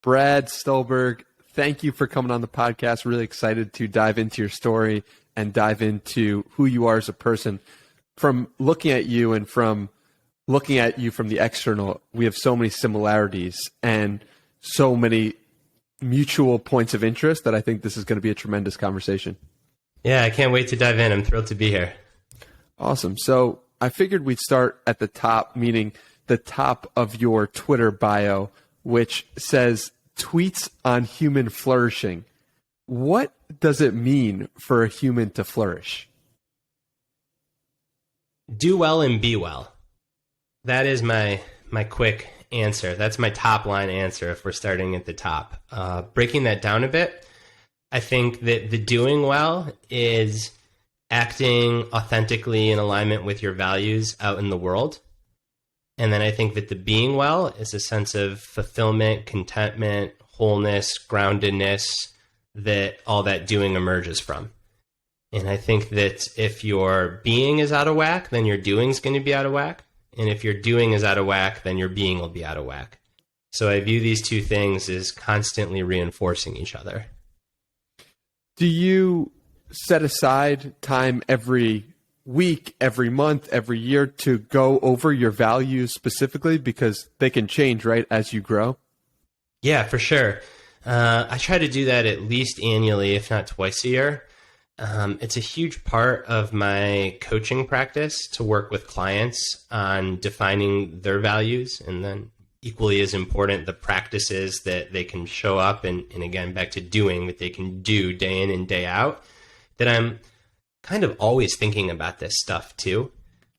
Brad Stulberg, thank you for coming on the podcast. Really excited to dive into your story and dive into who you are as a person. From looking at you and from looking at you from the external, we have so many similarities and so many mutual points of interest that I think this is going to be a tremendous conversation. Yeah, I can't wait to dive in. I'm thrilled to be here. Awesome. So I figured we'd start at the top, meaning the top of your Twitter bio, which says tweets on human flourishing. What does it mean for a human to flourish? Do well and be well. That is my quick answer. That's my top line answer if we're starting at the top. Breaking that down a bit, I think that the doing well is acting authentically in alignment with your values out in the world. And then I think that the being well is a sense of fulfillment, contentment, wholeness, groundedness that all that doing emerges from. And I think that if your being is out of whack, then your doing is going to be out of whack. And if your doing is out of whack, then your being will be out of whack. So I view these two things as constantly reinforcing each other. Do you set aside time every week, every month, every year to go over your values specifically? Because they can change, right, as you grow? Yeah, for sure. I try to do that at least annually, if not twice a year. It's a huge part of my coaching practice to work with clients on defining their values, and then equally as important, the practices that they can show up and again, back to doing, that they can do day in and day out, that I'm kind of always thinking about this stuff too.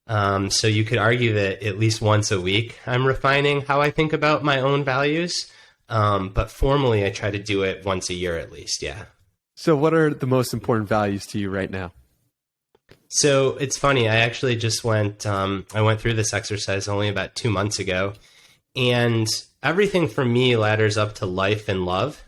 So you could argue that at least once a week, I'm refining how I think about my own values. But formally, I try to do it once a year at least, yeah. So what are the most important values to you right now? So it's funny, I actually just went through this exercise only about 2 months ago, and everything for me ladders up to life and love.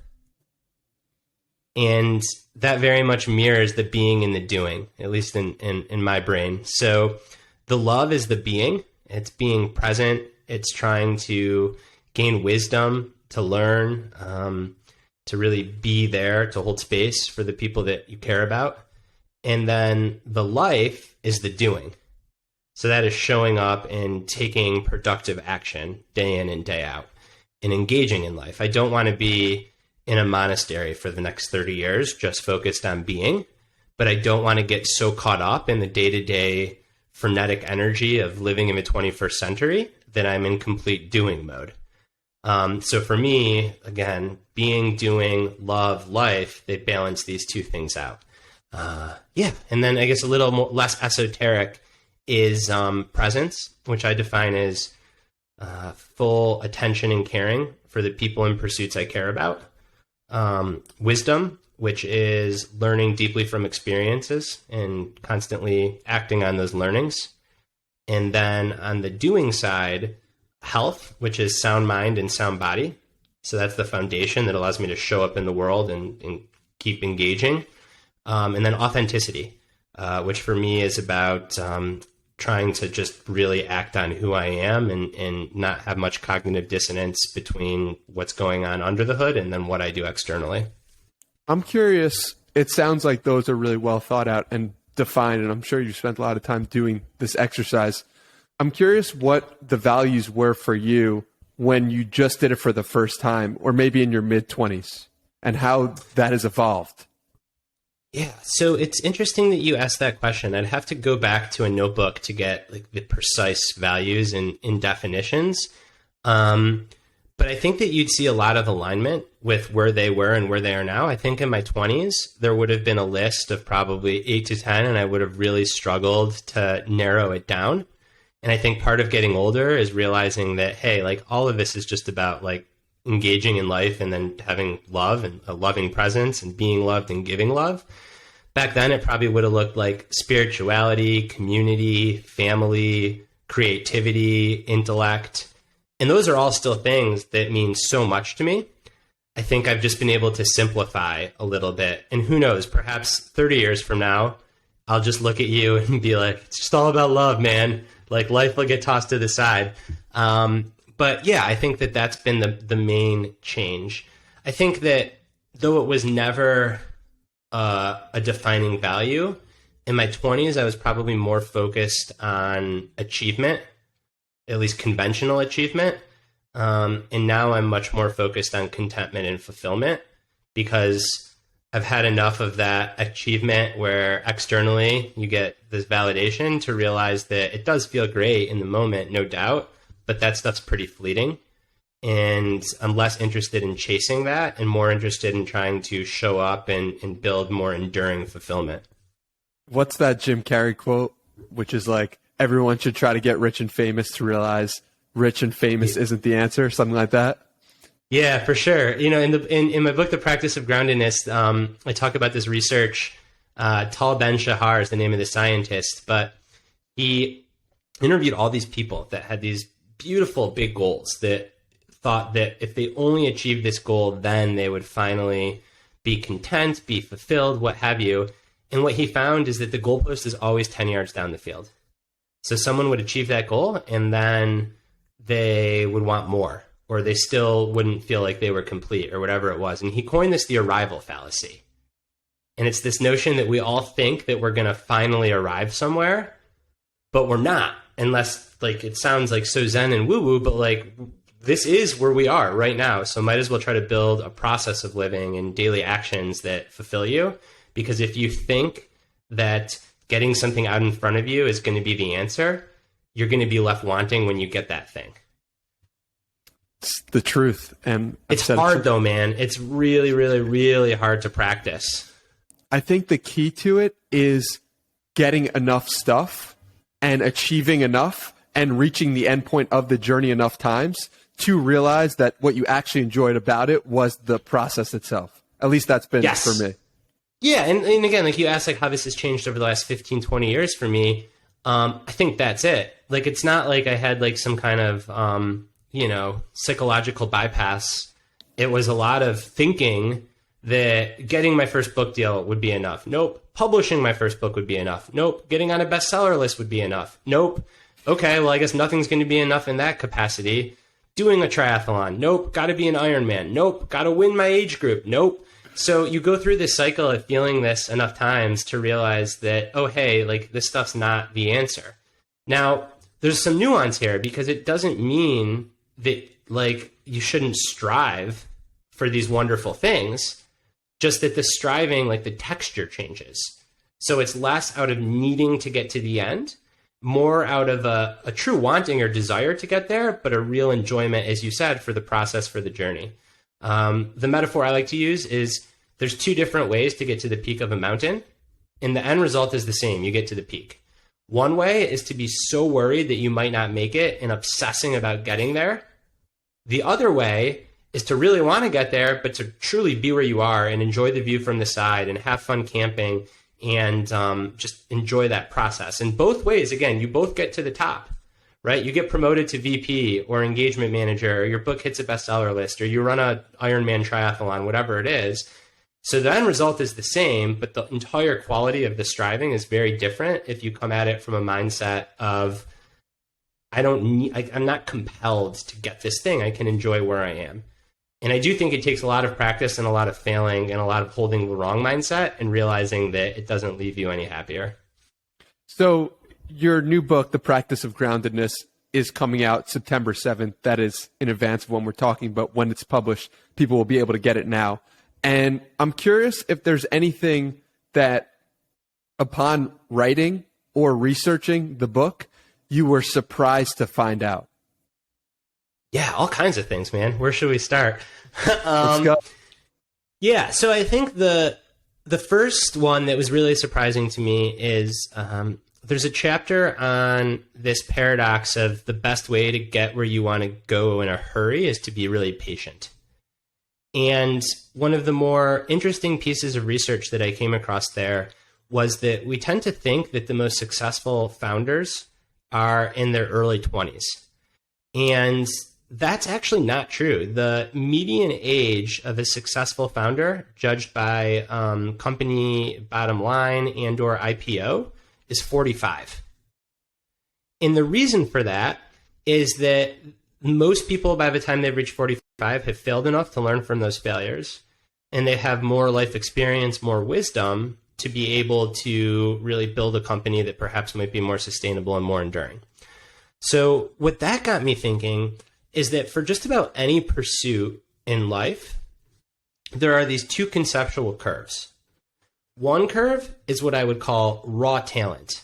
And that very much mirrors the being and the doing, at least in my brain. So the love is the being. It's being present. It's trying to gain wisdom, to learn, to really be there, to hold space for the people that you care about. And then the life is the doing. So that is showing up and taking productive action day in and day out and engaging in life. I don't want to be in a monastery for the next 30 years, just focused on being, but I don't want to get so caught up in the day-to-day frenetic energy of living in the 21st century that I'm in complete doing mode. So for me, again, being, doing, love, life, they balance these two things out. And then I guess a little more, less esoteric is presence, which I define as full attention and caring for the people and pursuits I care about. Wisdom, which is learning deeply from experiences and constantly acting on those learnings. And then on the doing side, health, which is sound mind and sound body. So that's the foundation that allows me to show up in the world and keep engaging. And then authenticity, which for me is about trying to just really act on who I am and not have much cognitive dissonance between what's going on under the hood and then what I do externally. I'm curious, it sounds like those are really well thought out and defined, and I'm sure you spent a lot of time doing this exercise. I'm curious what the values were for you when you just did it for the first time, or maybe in your mid-20s, and how that has evolved. Yeah, so it's interesting that you asked that question. I'd have to go back to a notebook to get like the precise values and definitions. But I think that you'd see a lot of alignment with where they were and where they are now. I think in my 20s, there would have been a list of probably 8 to 10, and I would have really struggled to narrow it down. And I think part of getting older is realizing that, hey, like all of this is just about like engaging in life and then having love and a loving presence and being loved and giving love. Back then, it probably would have looked like spirituality, community, family, creativity, intellect. And those are all still things that mean so much to me. I think I've just been able to simplify a little bit. And who knows, perhaps 30 years from now, I'll just look at you and be like, it's just all about love, man. Like life will get tossed to the side. But yeah, I think that that's been the main change. I think that though it was never a defining value, in my 20s, I was probably more focused on achievement, at least conventional achievement. And now I'm much more focused on contentment and fulfillment, because I've had enough of that achievement where externally you get this validation to realize that it does feel great in the moment, no doubt, but that stuff's pretty fleeting. And I'm less interested in chasing that and more interested in trying to show up and build more enduring fulfillment. What's that Jim Carrey quote, which is like, everyone should try to get rich and famous to realize rich and famous isn't the answer, something like that? Yeah, for sure. You know, in my book, The Practice of Groundedness, I talk about this research. Tal Ben-Shahar is the name of the scientist, but he interviewed all these people that had these beautiful big goals, that thought that if they only achieved this goal, then they would finally be content, be fulfilled, what have you. And what he found is that the goalpost is always 10 yards down the field. So someone would achieve that goal and then they would want more, or they still wouldn't feel like they were complete, or whatever it was. And he coined this the arrival fallacy. And it's this notion that we all think that we're going to finally arrive somewhere, but we're not, unless, like, it sounds like so zen and woo-woo, but like, this is where we are right now. So might as well try to build a process of living and daily actions that fulfill you. Because if you think that getting something out in front of you is going to be the answer, you're going to be left wanting when you get that thing. It's the truth. And it's hard though, man. It's really, really, really hard to practice. I think the key to it is getting enough stuff and achieving enough and reaching the end point of the journey enough times to realize that what you actually enjoyed about it was the process itself. At least that's been for me. Yeah, and again, like you asked, like how this has changed over the last 15, 20 years for me. I think that's it. Like, it's not like I had like some kind of, psychological bypass. It was a lot of thinking that getting my first book deal would be enough. Nope. Publishing my first book would be enough. Nope. Getting on a bestseller list would be enough. Nope. Okay, well, I guess nothing's going to be enough in that capacity. Doing a triathlon. Nope. Got to be an Ironman. Nope. Got to win my age group. Nope. So you go through this cycle of feeling this enough times to realize that, oh, hey, like this stuff's not the answer. Now, there's some nuance here, because it doesn't mean that like you shouldn't strive for these wonderful things, just that the striving, like the texture changes. So it's less out of needing to get to the end, more out of a true wanting or desire to get there, but a real enjoyment, as you said, for the process, for the journey. The metaphor I like to use is there's two different ways to get to the peak of a mountain, and the end result is the same. You get to the peak. One way is to be so worried that you might not make it and obsessing about getting there. The other way is to really want to get there, but to truly be where you are and enjoy the view from the side and have fun camping and just enjoy that process. And both ways, again, you both get to the top. Right? You get promoted to VP or engagement manager, or your book hits a bestseller list, or you run a Ironman triathlon, whatever it is. So the end result is the same, but the entire quality of the striving is very different if you come at it from a mindset of, I'm not compelled to get this thing. I can enjoy where I am. And I do think it takes a lot of practice and a lot of failing and a lot of holding the wrong mindset and realizing that it doesn't leave you any happier. So your new book, The Practice of Groundedness, is coming out September 7th. That is in advance of when we're talking, but when it's published, people will be able to get it now. And I'm curious if there's anything that, upon writing or researching the book, you were surprised to find out. Yeah, all kinds of things, man. Where should we start? Let's go. Yeah, so I think the first one that was really surprising to me is there's a chapter on this paradox of the best way to get where you want to go in a hurry is to be really patient. And one of the more interesting pieces of research that I came across there was that we tend to think that the most successful founders are in their early 20s. And that's actually not true. The median age of a successful founder, judged by company bottom line and or IPO, is 45. And the reason for that is that most people by the time they've reached 45 have failed enough to learn from those failures, and they have more life experience, more wisdom to be able to really build a company that perhaps might be more sustainable and more enduring. So what that got me thinking is that for just about any pursuit in life, there are these two conceptual curves. One curve is what I would call raw talent,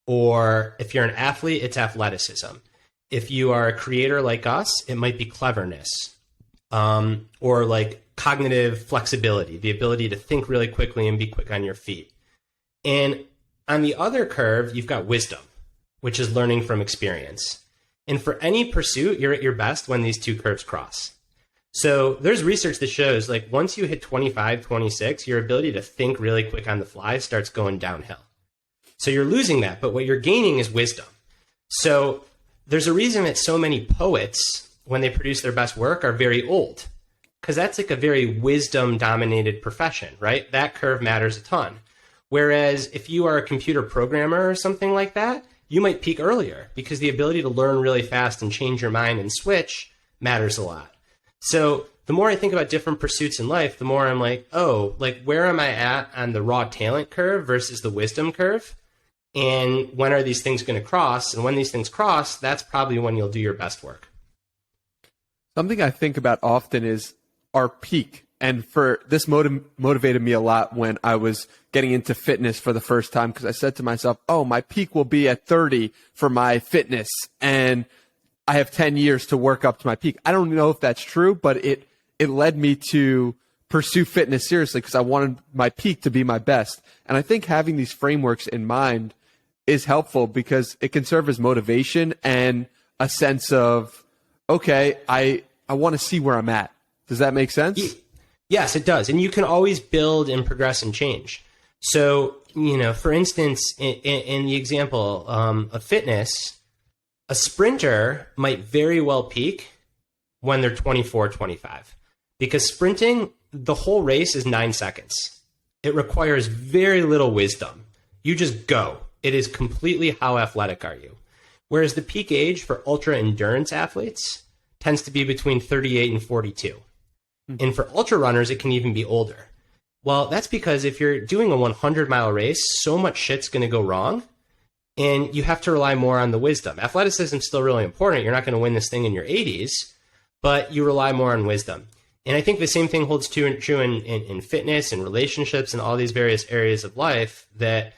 or if you're an athlete, it's athleticism. If you are a creator like us, it might be cleverness, or like cognitive flexibility, the ability to think really quickly and be quick on your feet. And on the other curve, you've got wisdom, which is learning from experience. And for any pursuit, you're at your best when these two curves cross. So there's research that shows like once you hit 25, 26, your ability to think really quick on the fly starts going downhill. So you're losing that, but what you're gaining is wisdom. So there's a reason that so many poets, when they produce their best work, are very old, because that's like a very wisdom-dominated profession, right? That curve matters a ton. Whereas if you are a computer programmer or something like that, you might peak earlier because the ability to learn really fast and change your mind and switch matters a lot. So the more I think about different pursuits in life, the more I'm like, oh, like where am I at on the raw talent curve versus the wisdom curve? And when are these things going to cross? And when these things cross, that's probably when you'll do your best work. Something I think about often is our peak. And for this motivated me a lot when I was getting into fitness for the first time, because I said to myself, oh, my peak will be at 30 for my fitness. And I have 10 years to work up to my peak. I don't know if that's true, but it led me to pursue fitness seriously because I wanted my peak to be my best. And I think having these frameworks in mind is helpful because it can serve as motivation and a sense of, okay, I want to see where I'm at. Does that make sense? Yes, it does. And you can always build and progress and change. So, for instance, in the example of fitness, a sprinter might very well peak when they're 24, 25. Because sprinting, the whole race is 9 seconds. It requires very little wisdom. You just go. It is completely how athletic are you. Whereas the peak age for ultra endurance athletes tends to be between 38 and 42. And for ultra runners, it can even be older. Well, that's because if you're doing a 100-mile race, so much shit's going to go wrong, and you have to rely more on the wisdom. Athleticism is still really important. You're not going to win this thing in your 80s, but you rely more on wisdom. And I think the same thing holds true in fitness and relationships and all these various areas of life, that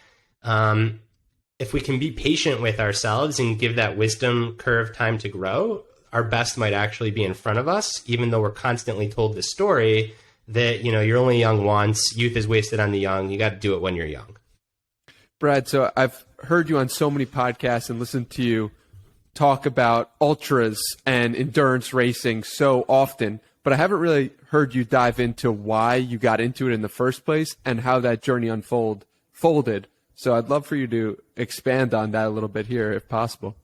if we can be patient with ourselves and give that wisdom curve time to grow, our best might actually be in front of us, even though we're constantly told this story that, you're only young once, youth is wasted on the young, you got to do it when you're young. Brad, so I've heard you on so many podcasts and listened to you talk about ultras and endurance racing so often, but I haven't really heard you dive into why you got into it in the first place and how that journey unfolded. So I'd love for you to expand on that a little bit here, if possible.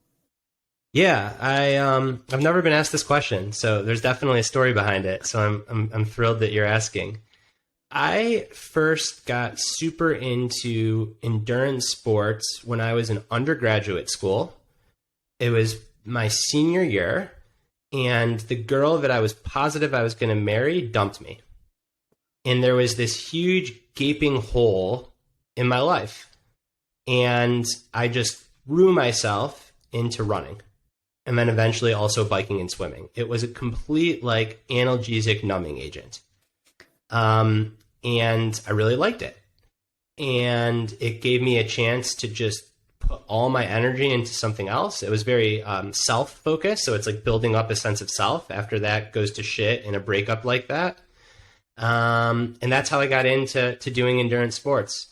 Yeah, I've never been asked this question, so there's definitely a story behind it. So I'm thrilled that you're asking. I first got super into endurance sports when I was in undergraduate school. It was my senior year, and the girl that I was positive I was going to marry dumped me. And there was this huge gaping hole in my life. And I just threw myself into running. And then eventually also biking and swimming. It was a complete analgesic numbing agent. And I really liked it. And it gave me a chance to just put all my energy into something else. It was very self-focused. So it's like building up a sense of self after that goes to shit in a breakup like that. And that's how I got into doing endurance sports.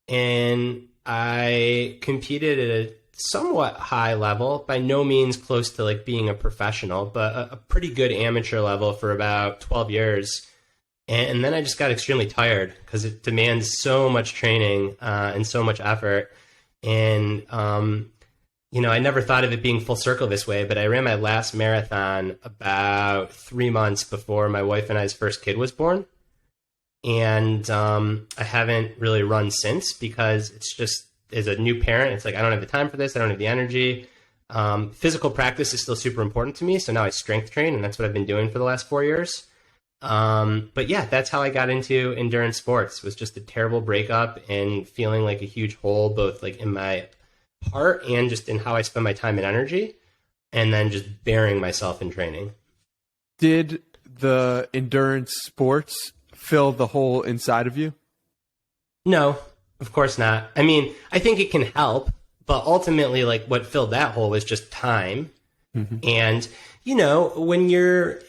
And I competed at a somewhat high level, by no means close to being a professional, but a pretty good amateur level for about 12 years. And then I just got extremely tired because it demands so much training and so much effort. And, I never thought of it being full circle this way, but I ran my last marathon about 3 months before my wife and I's first kid was born. And I haven't really run since because it's just, as a new parent, it's like, I don't have the time for this. I don't have the energy. Physical practice is still super important to me. So now I strength train, and that's what I've been doing for the last 4 years. But yeah, that's how I got into endurance sports, was just a terrible breakup and feeling like a huge hole, both like in my heart and just in how I spend my time and energy, and then just burying myself in training. Did the endurance sports fill the hole inside of you? No, of course not. I mean, I think it can help, but ultimately, like, what filled that hole was just time. Mm-hmm. And, you know, when you're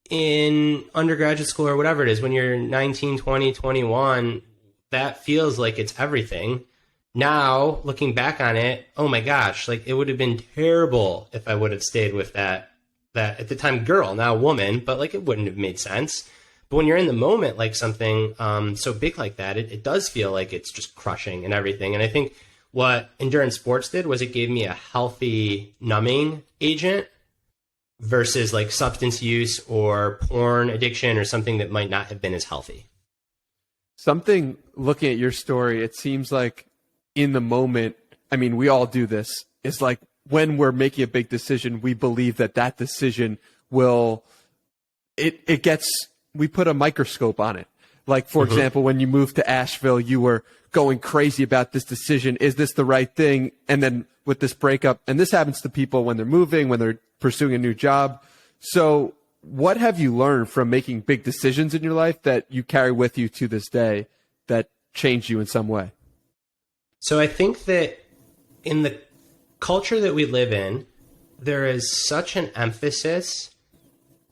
in undergraduate school or whatever it is, when you're 19, 20, 21, that feels like it's everything. Now, looking back on it, oh my gosh, like, it would have been terrible if I would have stayed with that at the time girl, now woman, but like, it wouldn't have made sense. But when you're in the moment, like something so big like that, it does feel like it's just crushing and everything. And I think what endurance sports did was it gave me a healthy numbing agent versus like substance use or porn addiction or something that might not have been as healthy. Something, looking at your story, it seems like in the moment, I mean, we all do this. It's like when we're making a big decision, we believe that decision will, we put a microscope on it. Like, for example, when you moved to Asheville, you were going crazy about this decision. Is this the right thing? And then with this breakup, and this happens to people when they're moving, when they're pursuing a new job. So what have you learned from making big decisions in your life that you carry with you to this day that changed you in some way? So I think that in the culture that we live in, there is such an emphasis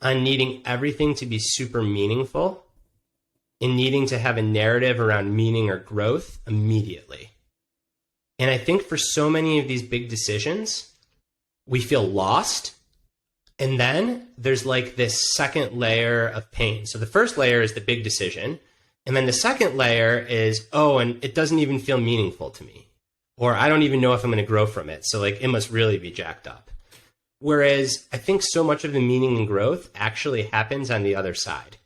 on needing everything to be super meaningful and needing to have a narrative around meaning or growth immediately. And I think for so many of these big decisions, we feel lost. And then there's like this second layer of pain. So the first layer is the big decision. And then the second layer is, oh, and it doesn't even feel meaningful to me. Or I don't even know if I'm going to grow from it. So like, it must really be jacked up. Whereas I think so much of the meaning and growth actually happens on the other side.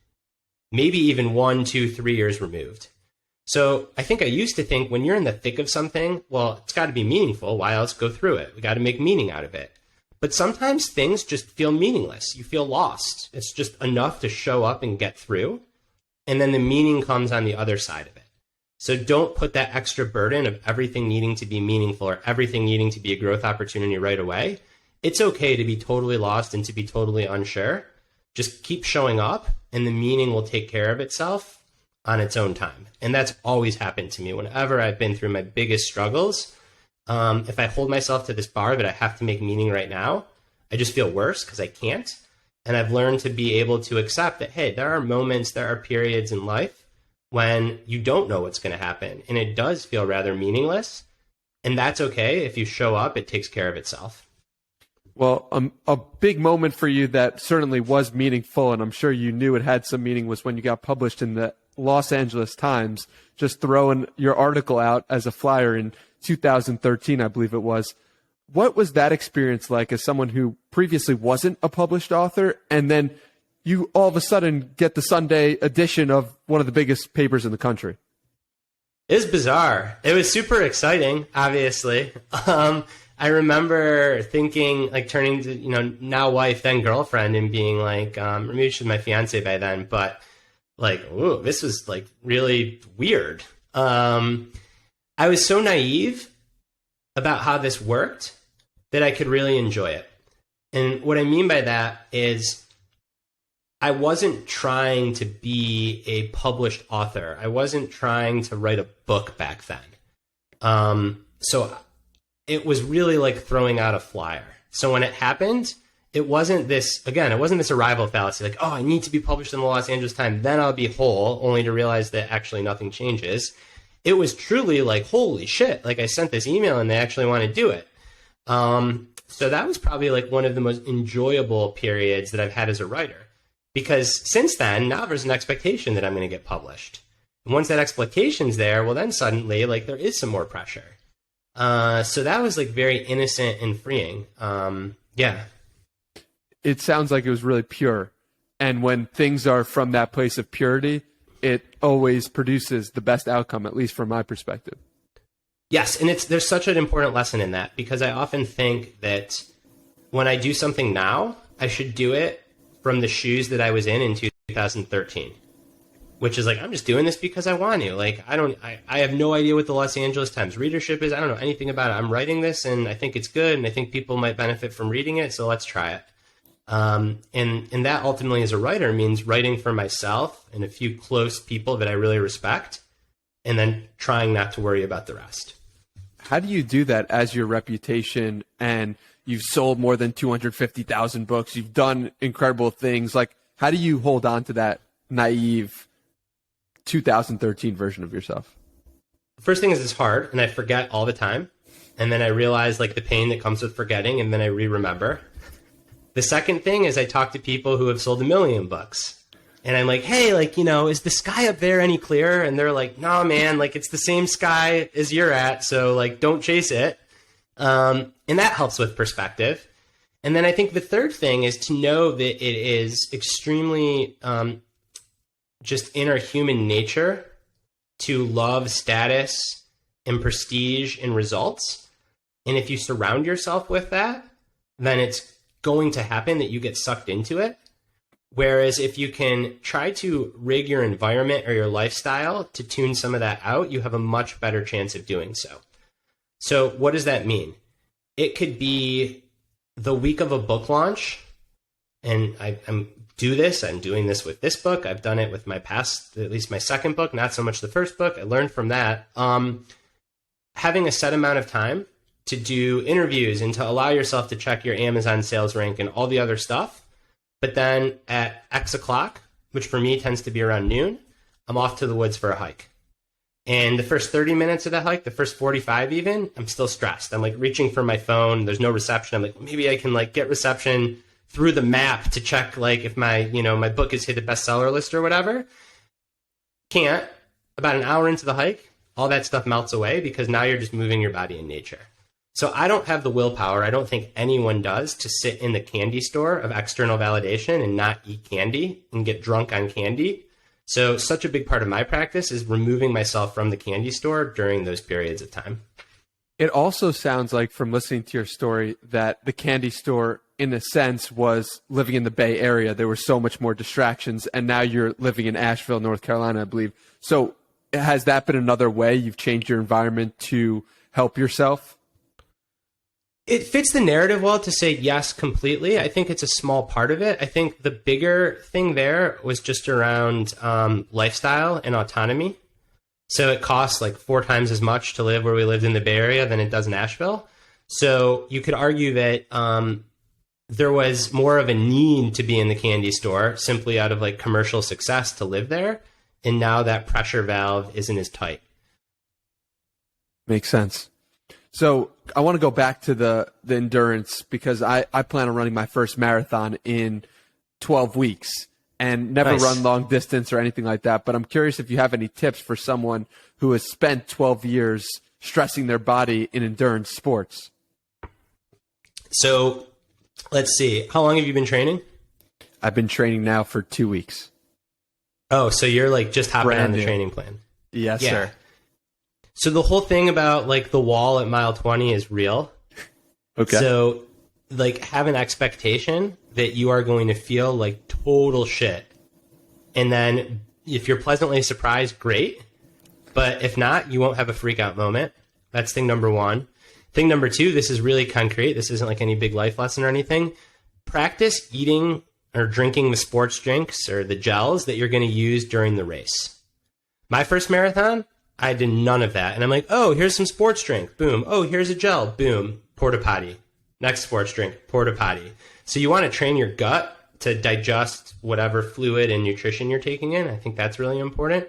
Maybe even 1, 2, 3 years removed. So I think I used to think when you're in the thick of something, well, it's got to be meaningful. Why else go through it? We got to make meaning out of it. But sometimes things just feel meaningless. You feel lost. It's just enough to show up and get through. And then the meaning comes on the other side of it. So don't put that extra burden of everything needing to be meaningful or everything needing to be a growth opportunity right away. It's okay to be totally lost and to be totally unsure. Just keep showing up and the meaning will take care of itself on its own time. And that's always happened to me whenever I've been through my biggest struggles. If I hold myself to this bar that I have to make meaning right now, I just feel worse because I can't. And I've learned to be able to accept that, hey, there are moments, there are periods in life when you don't know what's going to happen. And it does feel rather meaningless. And that's okay. If you show up, it takes care of itself. Well, a big moment for you that certainly was meaningful, and I'm sure you knew it had some meaning, was when you got published in the Los Angeles Times, just throwing your article out as a flyer in 2013, I believe it was. What was that experience like as someone who previously wasn't a published author, and then you all of a sudden get the Sunday edition of one of the biggest papers in the country? It was bizarre. It was super exciting, obviously. I remember thinking, like, turning to, now wife, then girlfriend, and being like, or maybe she was my fiance by then, but like, ooh, this was like really weird. I was so naive about how this worked that I could really enjoy it. And what I mean by that is I wasn't trying to be a published author. I wasn't trying to write a book back then. So it was really like throwing out a flyer. So when it happened, it wasn't this arrival fallacy, like, oh, I need to be published in the Los Angeles Times, then I'll be whole, only to realize that actually nothing changes. It was truly like, holy shit, like I sent this email and they actually want to do it. So that was probably like one of the most enjoyable periods that I've had as a writer. Because since then, now there's an expectation that I'm going to get published. And once that expectation's there, well, then suddenly, like, there is some more pressure. So that was like very innocent and freeing. Yeah. It sounds like it was really pure. And when things are from that place of purity, it always produces the best outcome, at least from my perspective. Yes, and there's such an important lesson in that, because I often think that when I do something now, I should do it from the shoes that I was in 2013, which is like, I'm just doing this because I want to. Like, I have no idea what the Los Angeles Times readership is. I don't know anything about it. I'm writing this and I think it's good and I think people might benefit from reading it, so let's try it. And that ultimately, as a writer, means writing for myself and a few close people that I really respect, and then trying not to worry about the rest. How do you do that as your reputation, and you've sold more than 250,000 books, you've done incredible things? Like, how do you hold on to that naive 2013 version of yourself? First thing is, it's hard, and I forget all the time. And then I realize like the pain that comes with forgetting, and then I remember. The second thing is I talk to people who have sold 1 million books. And I'm like, hey, like, you know, is the sky up there any clearer? And they're like, no, man, like it's the same sky as you're at. So like, don't chase it. And that helps with perspective. And then I think the third thing is to know that it is extremely just in our human nature to love status and prestige and results. And if you surround yourself with that, then it's going to happen that you get sucked into it. Whereas if you can try to rig your environment or your lifestyle to tune some of that out, you have a much better chance of doing so. So what does that mean? It could be the week of a book launch, and I'm doing this with this book. I've done it with my past, at least my second book, not so much the first book. I learned from that. Having a set amount of time to do interviews and to allow yourself to check your Amazon sales rank and all the other stuff. But then at X o'clock, which for me tends to be around noon, I'm off to the woods for a hike. And the first 30 minutes of the hike, the first 45 even, I'm still stressed. I'm like reaching for my phone. There's no reception. I'm like, maybe I can like get reception through the map to check like if my book has hit the bestseller list or whatever. Can't. About an hour into the hike, all that stuff melts away because now you're just moving your body in nature. So I don't have the willpower, I don't think anyone does, to sit in the candy store of external validation and not eat candy and get drunk on candy. So such a big part of my practice is removing myself from the candy store during those periods of time. It also sounds like, from listening to your story, that the candy store, in a sense, was living in the Bay Area. There were so much more distractions, and now you're living in Asheville, North Carolina, I believe. So has that been another way you've changed your environment to help yourself? It fits the narrative well to say yes completely. I think it's a small part of it. I think the bigger thing there was just around lifestyle and autonomy. So it costs like 4 times as much to live where we lived in the Bay Area than it does in Asheville. So you could argue that there was more of a need to be in the candy store simply out of like commercial success to live there. And now that pressure valve isn't as tight. Makes sense. So I want to go back to the endurance, because I plan on running my first marathon in 12 weeks and never Nice. run long distance or anything like that. But I'm curious if you have any tips for someone who has spent 12 years stressing their body in endurance sports. So let's see. How long have you been training? I've been training now for 2 weeks. Oh, so you're like just hopping Brand on the new. training plan. Yes, Yeah. sir. So the whole thing about like the wall at mile 20 is real. Okay. So like have an expectation that you are going to feel like total shit. And then if you're pleasantly surprised, great. But if not, you won't have a freak out moment. That's thing number 1. Thing number 2, this is really concrete. This isn't like any big life lesson or anything. Practice eating or drinking the sports drinks or the gels that you're going to use during the race. My first marathon, I did none of that. And I'm like, oh, here's some sports drink. Boom. Oh, here's a gel. Boom. Porta potty. Next sports drink. Porta potty. So you want to train your gut to digest whatever fluid and nutrition you're taking in. I think that's really important.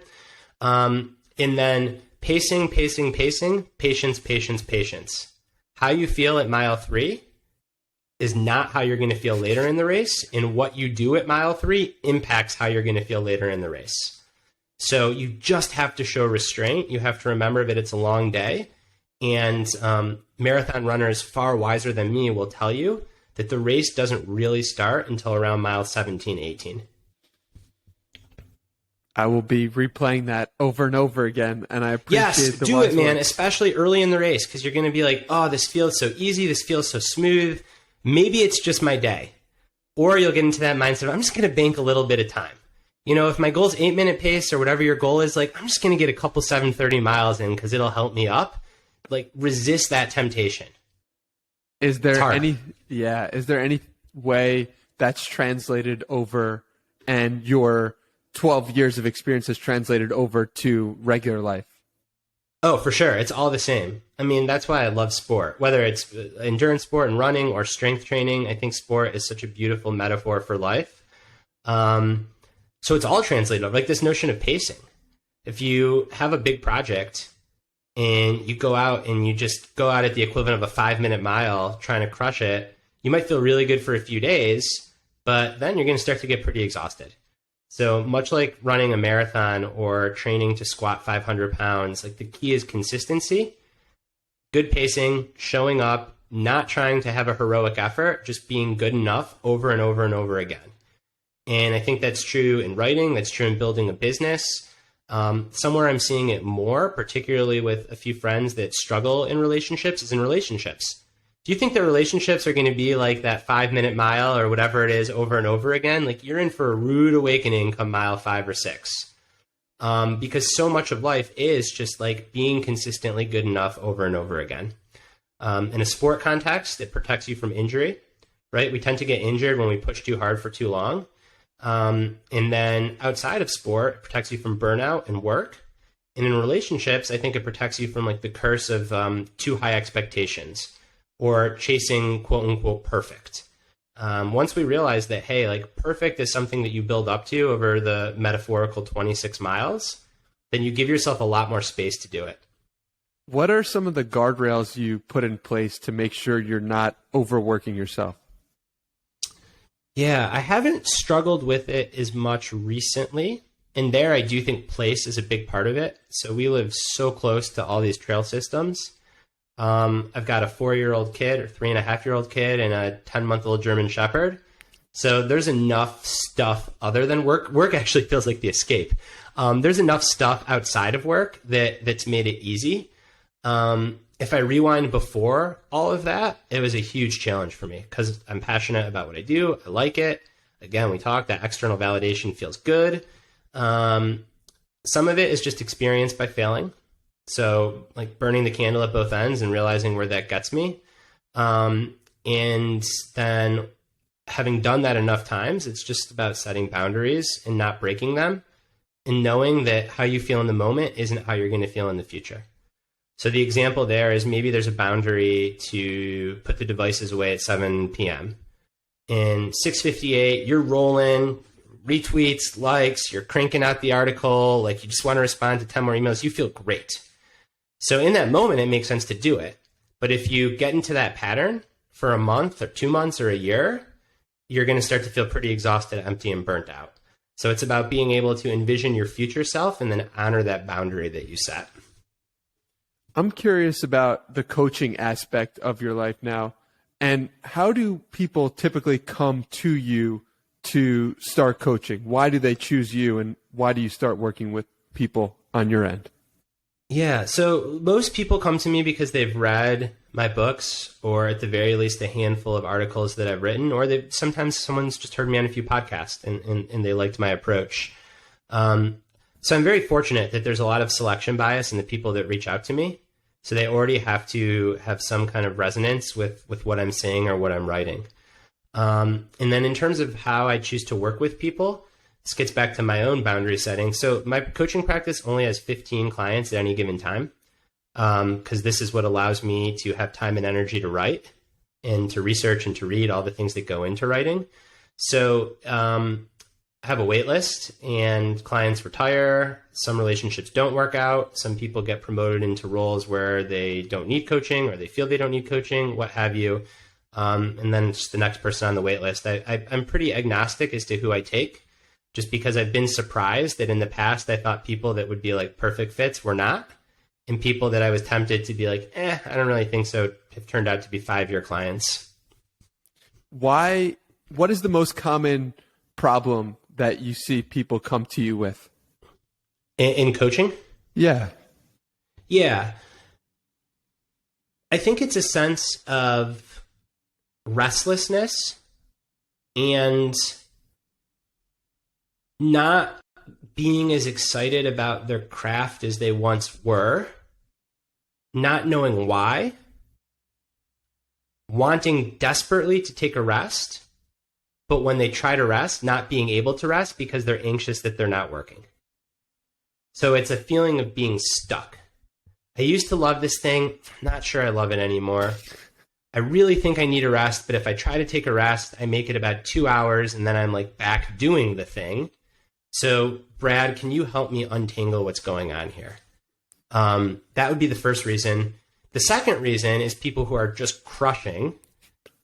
And then pacing, patience. How you feel at mile 3 is not how you're going to feel later in the race. And what you do at mile 3 impacts how you're going to feel later in the race. So you just have to show restraint. You have to remember that it's a long day. And marathon runners far wiser than me will tell you that the race doesn't really start until around mile 17, 18. I will be replaying that over and over again, and I appreciate Yes, the do it, man, words. especially early in the race, because you're going to be like, oh, this feels so easy, this feels so smooth. Maybe it's just my day. Or you'll get into that mindset of, I'm just going to bank a little bit of time. You know, if my goal is 8-minute pace or whatever your goal is, like, I'm just going to get a couple 7:30 miles in because it'll help me up. Like, resist that temptation. Is there any way that's translated over, and your 12 years of experience is translated over to regular life? Oh, for sure. It's all the same. I mean, that's why I love sport, whether it's endurance sport and running or strength training. I think sport is such a beautiful metaphor for life. So it's all translated over, like this notion of pacing. If you have a big project and you go out and you just go out at the equivalent of a 5-minute mile trying to crush it, you might feel really good for a few days, but then you're going to start to get pretty exhausted. So much like running a marathon or training to squat 500 pounds, like the key is consistency, good pacing, showing up, not trying to have a heroic effort, just being good enough over and over and over again. And I think that's true in writing, that's true in building a business. Somewhere I'm seeing it more, particularly with a few friends that struggle in relationships, is in relationships. Do you think that relationships are going to be like that 5-minute mile or whatever it is over and over again? Like, you're in for a rude awakening come mile 5 or 6. Because so much of life is just like being consistently good enough over and over again. In a sport context, it protects you from injury, right? We tend to get injured when we push too hard for too long. And then outside of sport, it protects you from burnout and work. And in relationships, I think it protects you from like the curse of too high expectations or chasing quote unquote perfect. Once we realize that, hey, like perfect is something that you build up to over the metaphorical 26 miles, then you give yourself a lot more space to do it. What are some of the guardrails you put in place to make sure you're not overworking yourself? Yeah, I haven't struggled with it as much recently. And there, I do think place is a big part of it. So we live so close to all these trail systems. I've got a 4-year-old kid or 3.5-year-old kid and a 10-month-old German Shepherd. So there's enough stuff other than work. Work actually feels like the escape. There's enough stuff outside of work that's made it easy. If I rewind before all of that, it was a huge challenge for me because I'm passionate about what I do. I like it. Again, we talked, that external validation feels good. Some of it is just experience by failing. So like burning the candle at both ends and realizing where that gets me. And then having done that enough times, it's just about setting boundaries and not breaking them and knowing that how you feel in the moment isn't how you're going to feel in the future. So the example there is maybe there's a boundary to put the devices away at 7 p.m. And 6:58, you're rolling, retweets, likes, you're cranking out the article, like you just want to respond to 10 more emails, you feel great. So in that moment, it makes sense to do it. But if you get into that pattern for a month or 2 months or a year, you're going to start to feel pretty exhausted, empty, and burnt out. So it's about being able to envision your future self and then honor that boundary that you set. I'm curious about the coaching aspect of your life now. And how do people typically come to you to start coaching? Why do they choose you, and why do you start working with people on your end? Yeah, so most people come to me because they've read my books, or at the very least a handful of articles that I've written, or sometimes someone's just heard me on a few podcasts and they liked my approach. So I'm very fortunate that there's a lot of selection bias in the people that reach out to me. So they already have to have some kind of resonance with what I'm saying or what I'm writing. And then in terms of how I choose to work with people, this gets back to my own boundary setting. So my coaching practice only has 15 clients at any given time, because this is what allows me to have time and energy to write and to research and to read all the things that go into writing. So I have a wait list, and clients retire. Some relationships don't work out. Some people get promoted into roles where they don't need coaching, or they feel they don't need coaching, what have you. And then just the next person on the wait list. I'm pretty agnostic as to who I take, just because I've been surprised that in the past I thought people that would be like perfect fits were not. And people that I was tempted to be like, I don't really think so, have turned out to be 5-year clients. What is the most common problem that you see people come to you with? In coaching? Yeah. Yeah. I think it's a sense of restlessness and not being as excited about their craft as they once were, not knowing why, wanting desperately to take a rest, but when they try to rest, not being able to rest because they're anxious that they're not working. So it's a feeling of being stuck. I used to love this thing. I'm not sure I love it anymore. I really think I need a rest, but if I try to take a rest, I make it about 2 hours and then I'm like back doing the thing. So Brad, can you help me untangle what's going on here? That would be the first reason. The second reason is people who are just crushing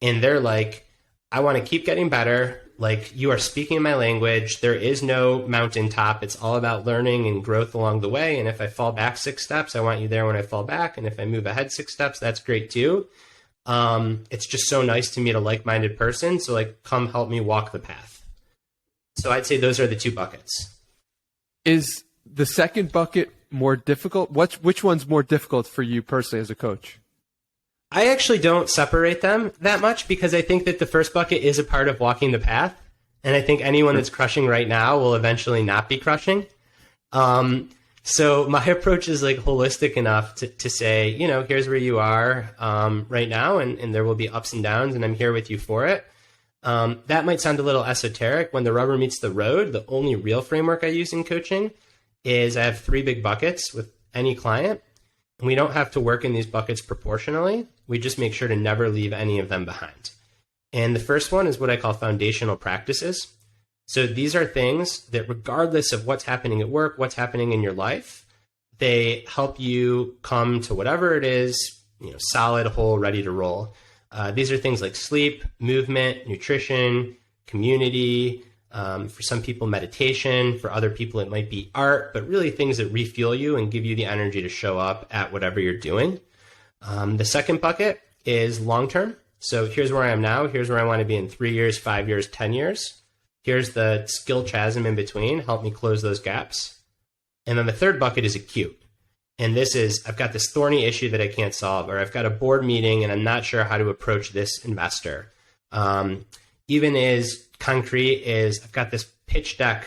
and they're like, I want to keep getting better. Like, you are speaking my language. There is no mountaintop. It's all about learning and growth along the way. And if I fall back 6 steps, I want you there when I fall back. And if I move ahead 6 steps, that's great too. It's just so nice to meet a like-minded person. So like, come help me walk the path. So I'd say those are the 2 buckets. Is the second bucket more difficult? Which one's more difficult for you personally as a coach? I actually don't separate them that much because I think that the first bucket is a part of walking the path. And I think anyone that's crushing right now will eventually not be crushing. So my approach is like holistic enough to say, you know, here's where you are right now, and there will be ups and downs, and I'm here with you for it. That might sound a little esoteric. When the rubber meets the road, the only real framework I use in coaching is I have 3 big buckets with any client. And we don't have to work in these buckets proportionally. We just make sure to never leave any of them behind. And the first one is what I call foundational practices. So these are things that regardless of what's happening at work, what's happening in your life, they help you come to whatever it is, you know, solid, whole, ready to roll. These are things like sleep, movement, nutrition, community, for some people, meditation. For other people, it might be art, but really things that refuel you and give you the energy to show up at whatever you're doing. The second bucket is long-term. So here's where I am now. Here's where I want to be in 3 years, 5 years, 10 years. Here's the skill chasm in between. Help me close those gaps. And then the third bucket is acute. And this is, I've got this thorny issue that I can't solve, or I've got a board meeting and I'm not sure how to approach this investor. Even as concrete is, I've got this pitch deck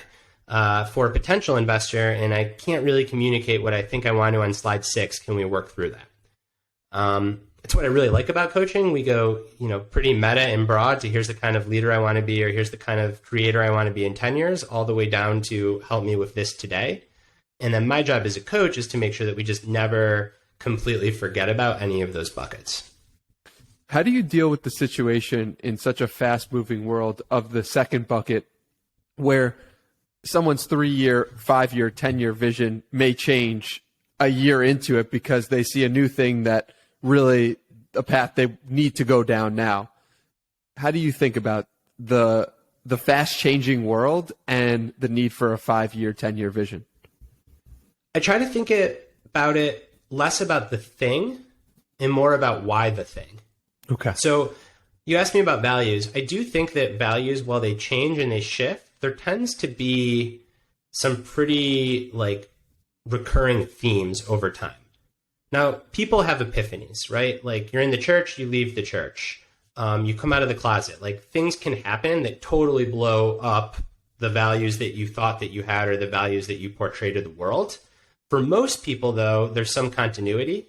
for a potential investor and I can't really communicate what I think I want to on slide 6. Can we work through that? It's what I really like about coaching. We go, you know, pretty meta and broad to here's the kind of leader I want to be, or here's the kind of creator I want to be in 10 years, all the way down to help me with this today. And then my job as a coach is to make sure that we just never completely forget about any of those buckets. How do you deal with the situation in such a fast-moving world of the second bucket where someone's 3-year, 5-year, 10-year vision may change a year into it because they see a new thing that really a path they need to go down now? How do you think about the fast-changing world and the need for a 5-year, 10-year vision? I try to think about it less about the thing and more about why the thing. Okay. So you asked me about values. I do think that values, while they change and they shift, there tends to be some pretty like recurring themes over time. Now, people have epiphanies, right? Like you're in the church, you leave the church, you come out of the closet. Like things can happen that totally blow up the values that you thought that you had or the values that you portray to the world. For most people, though, there's some continuity.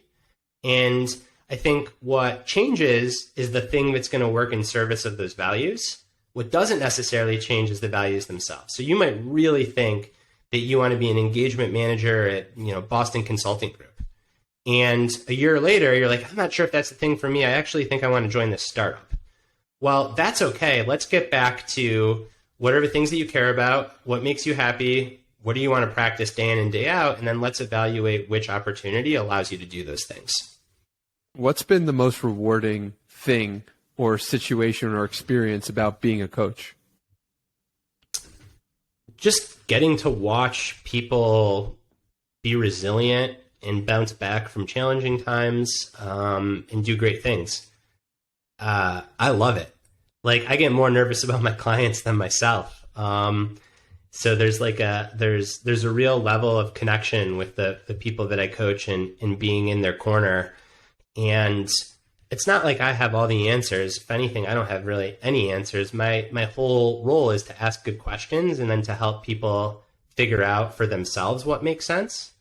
And I think what changes is the thing that's going to work in service of those values. What doesn't necessarily change is the values themselves. So you might really think that you want to be an engagement manager at, you know, Boston Consulting Group. And a year later, you're like, I'm not sure if that's the thing for me. I actually think I want to join this startup. Well, that's okay. Let's get back to what are the things that you care about? What makes you happy? What do you want to practice day in and day out? And then let's evaluate which opportunity allows you to do those things. What's been the most rewarding thing or situation or experience about being a coach? Just getting to watch people be resilient and bounce back from challenging times and do great things. I love it. Like I get more nervous about my clients than myself. So there's like there's a real level of connection with the people that I coach and being in their corner. And it's not like I have all the answers. If anything, I don't have really any answers. My whole role is to ask good questions and then to help people figure out for themselves what makes sense.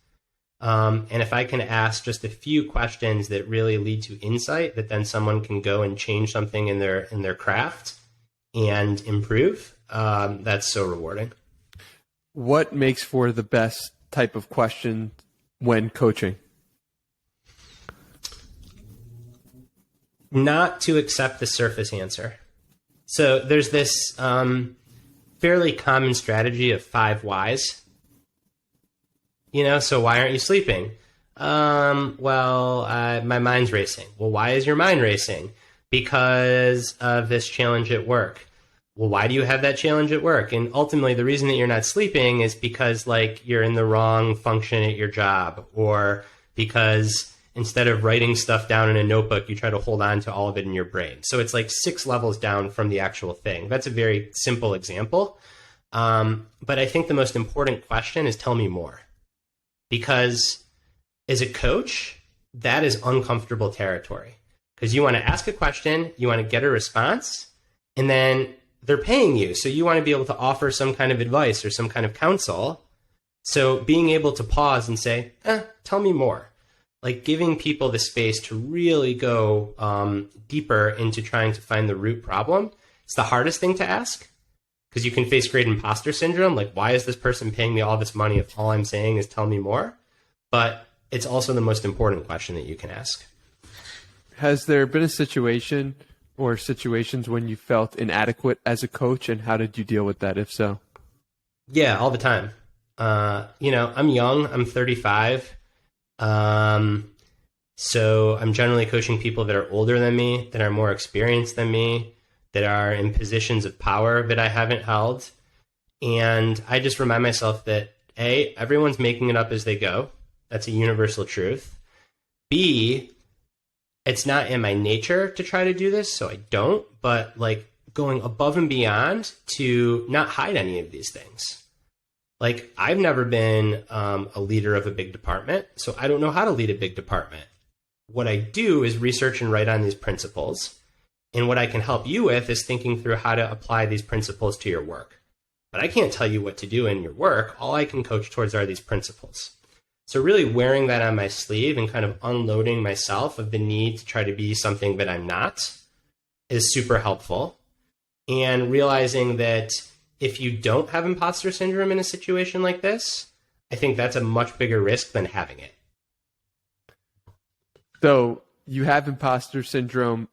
And if I can ask just a few questions that really lead to insight, that then someone can go and change something in their craft and improve, that's so rewarding. What makes for the best type of question when coaching? Not to accept the surface answer. So there's this fairly common strategy of 5 whys. So why aren't you sleeping? My mind's racing. Well, why is your mind racing? Because of this challenge at work. Well, why do you have that challenge at work? And ultimately, the reason that you're not sleeping is because you're in the wrong function at your job, or because instead of writing stuff down in a notebook, you try to hold on to all of it in your brain. So it's 6 levels down from the actual thing. That's a very simple example. But I think the most important question is, tell me more. Because as a coach, that is uncomfortable territory. Because you want to ask a question, you want to get a response, and then they're paying you. So you want to be able to offer some kind of advice or some kind of counsel. So being able to pause and say, tell me more. Giving people the space to really go deeper into trying to find the root problem. It's the hardest thing to ask, because you can face great imposter syndrome. Why is this person paying me all this money if all I'm saying is tell me more? But it's also the most important question that you can ask. Has there been a situation or situations when you felt inadequate as a coach, and how did you deal with that, if so? Yeah, all the time. I'm young. I'm 35. So I'm generally coaching people that are older than me, that are more experienced than me, that are in positions of power that I haven't held. And I just remind myself that A, everyone's making it up as they go. That's a universal truth. B, it's not in my nature to try to do this, so I don't, but going above and beyond to not hide any of these things. I've never been a leader of a big department, so I don't know how to lead a big department. What I do is research and write on these principles. And what I can help you with is thinking through how to apply these principles to your work. But I can't tell you what to do in your work. All I can coach towards are these principles. So really wearing that on my sleeve and kind of unloading myself of the need to try to be something that I'm not is super helpful. And realizing that if you don't have imposter syndrome in a situation like this, I think that's a much bigger risk than having it. So you have imposter syndrome,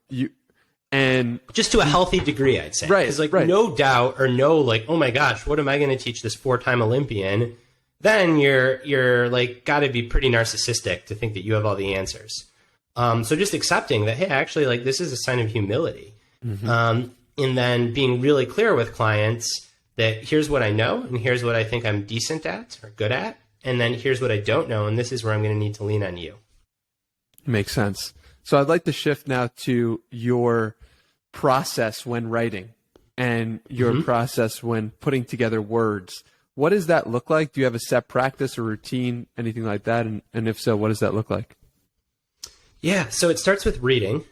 and just to a healthy degree, I'd say. Right. Because right. No doubt or no oh my gosh, what am I going to teach this 4-time Olympian? Then you're got to be pretty narcissistic to think that you have all the answers. So just accepting that, hey, actually, this is a sign of humility. Mm-hmm. And then being really clear with clients that here's what I know and here's what I think I'm decent at or good at. And then here's what I don't know. And this is where I'm going to need to lean on you. Makes sense. So I'd like to shift now to your process when writing and your process when putting together words. What does that look like? Do you have a set practice or routine, anything like that? And if so, what does that look like? Yeah, so it starts with reading.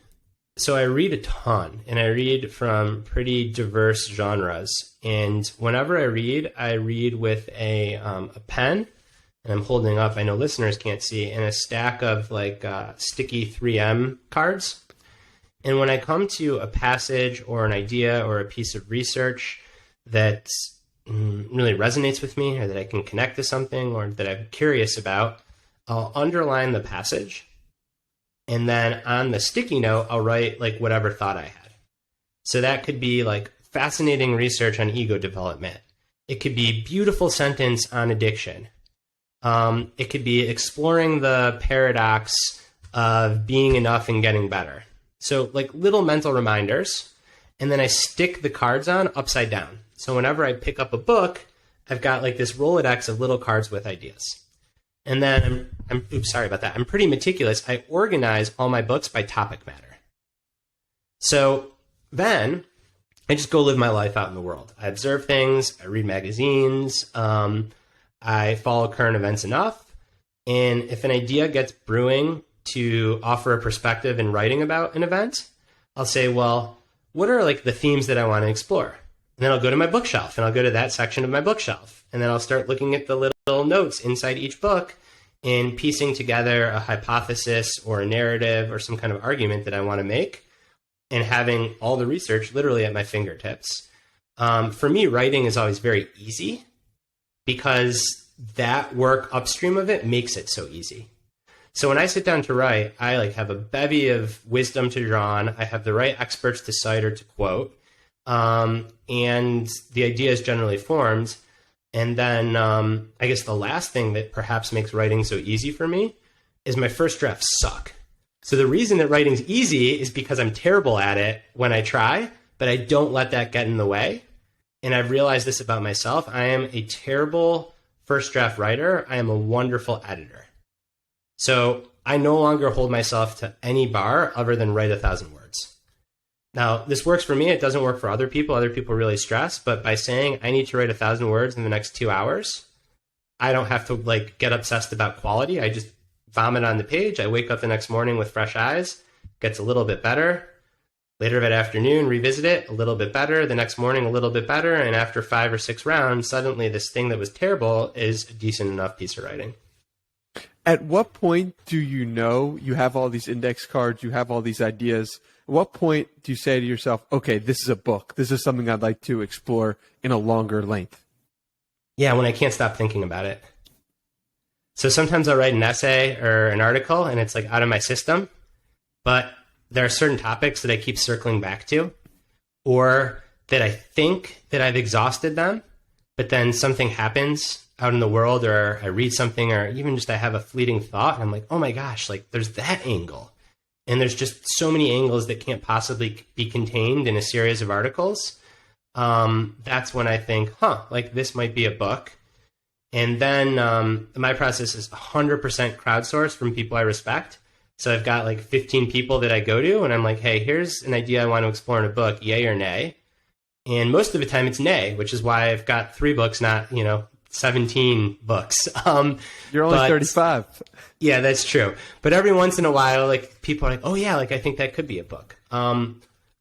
So I read a ton, and I read from pretty diverse genres. And whenever I read with a pen, and I'm holding up, I know listeners can't see, and a stack of sticky 3M cards. And when I come to a passage or an idea or a piece of research that really resonates with me, or that I can connect to something, or that I'm curious about, I'll underline the passage. And then on the sticky note, I'll write whatever thought I had. So that could be fascinating research on ego development. It could be beautiful sentence on addiction. It could be exploring the paradox of being enough and getting better. So little mental reminders, and then I stick the cards on upside down. So whenever I pick up a book, I've got this Rolodex of little cards with ideas. And then sorry about that. I'm pretty meticulous. I organize all my books by topic matter. So then I just go live my life out in the world. I observe things. I read magazines. I follow current events enough. And if an idea gets brewing to offer a perspective in writing about an event, I'll say, well, what are like the themes that I want to explore? And then I'll go to my bookshelf and I'll go to that section of my bookshelf. And then I'll start looking at the little notes inside each book and piecing together a hypothesis or a narrative or some kind of argument that I want to make, and having all the research literally at my fingertips. For me, writing is always very easy because that work upstream of it makes it so easy. So when I sit down to write, I like have a bevy of wisdom to draw on. I have the right experts to cite or to quote. And the idea is generally formed. And then I guess the last thing that perhaps makes writing so easy for me is my first drafts suck. So the reason that writing's easy is because I'm terrible at it when I try, but I don't let that get in the way. And I've realized this about myself. I am a terrible first draft writer. I am a wonderful editor. So I no longer hold myself to any bar other than write 1,000 words. Now, this works for me. It doesn't work for other people. Other people really stress. But by saying I need to write 1,000 words in the next 2 hours, I don't have to like get obsessed about quality. I just vomit on the page. I wake up the next morning with fresh eyes. Gets a little bit better. Later that afternoon, revisit it, a little bit better. The next morning, a little bit better. And after 5 or 6 rounds, suddenly this thing that was terrible is a decent enough piece of writing. At what point do you know you have all these index cards, you have all these ideas? At what point do you say to yourself, okay, this is a book. This is something I'd like to explore in a longer length? Yeah, when I can't stop thinking about it. So sometimes I'll write an essay or an article and it's like out of my system, but there are certain topics that I keep circling back to, or that I think that I've exhausted them, but then something happens out in the world, or I read something, or even just I have a fleeting thought and I'm like, oh my gosh, like there's that angle. And there's just so many angles that can't possibly be contained in a series of articles. That's when I think, like this might be a book. And then my process is 100% crowdsourced from people I respect. So I've got like 15 people that I go to and I'm like, hey, here's an idea I want to explore in a book, yay or nay. And most of the time it's nay, which is why I've got 3 books, not, 17 books. You're only 35. Yeah, that's true. But every once in a while, like people are like, oh yeah, like I think that could be a book.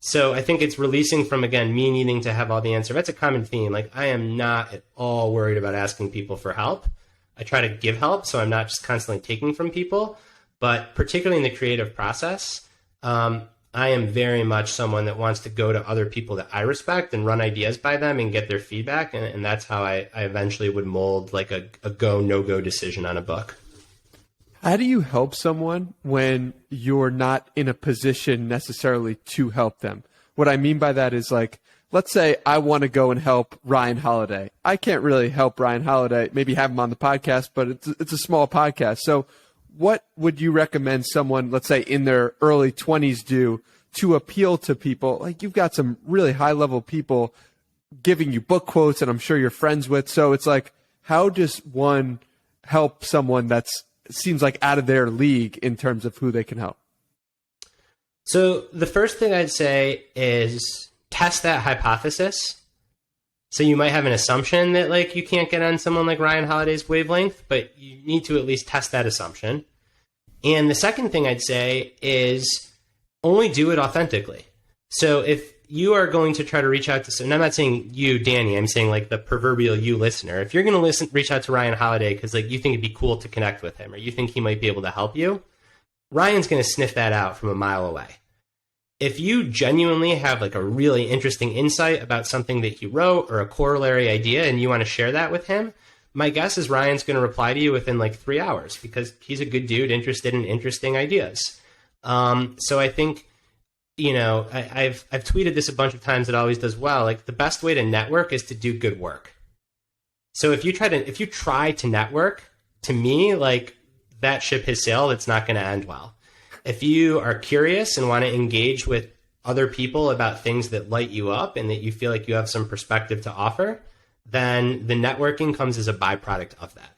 So I think it's releasing from, again, me needing to have all the answer. That's a common theme. Like I am not at all worried about asking people for help. I try to give help, so I'm not just constantly taking from people. But particularly in the creative process, I am very much someone that wants to go to other people that I respect and run ideas by them and get their feedback. And that's how I eventually would mold like a go, no-go decision on a book. How do you help someone when you're not in a position necessarily to help them? What I mean by that is like, let's say I want to go and help Ryan Holiday. I can't really help Ryan Holiday, maybe have him on the podcast, but it's a small podcast. So what would you recommend someone, let's say in their early 20s, do to appeal to people? Like you've got some really high level people giving you book quotes and I'm sure you're friends with. So it's like, how does one help someone that's seems like out of their league in terms of who they can help? So the first thing I'd say is test that hypothesis. So you might have an assumption that like you can't get on someone like Ryan Holiday's wavelength, but you need to at least test that assumption. And the second thing I'd say is only do it authentically. So if you are going to try to reach out to someone, I'm not saying you, Danny, I'm saying like the proverbial you listener. If you're going to reach out to Ryan Holiday because like you think it'd be cool to connect with him or you think he might be able to help you, Ryan's going to sniff that out from a mile away. If you genuinely have like a really interesting insight about something that he wrote or a corollary idea and you want to share that with him, my guess is Ryan's going to reply to you within like 3 hours because he's a good dude interested in interesting ideas. So I think, I've tweeted this a bunch of times. It always does well. Like the best way to network is to do good work. So if you try to network, to me, like that ship has sailed. It's not going to end well. If you are curious and want to engage with other people about things that light you up and that you feel like you have some perspective to offer, then the networking comes as a byproduct of that.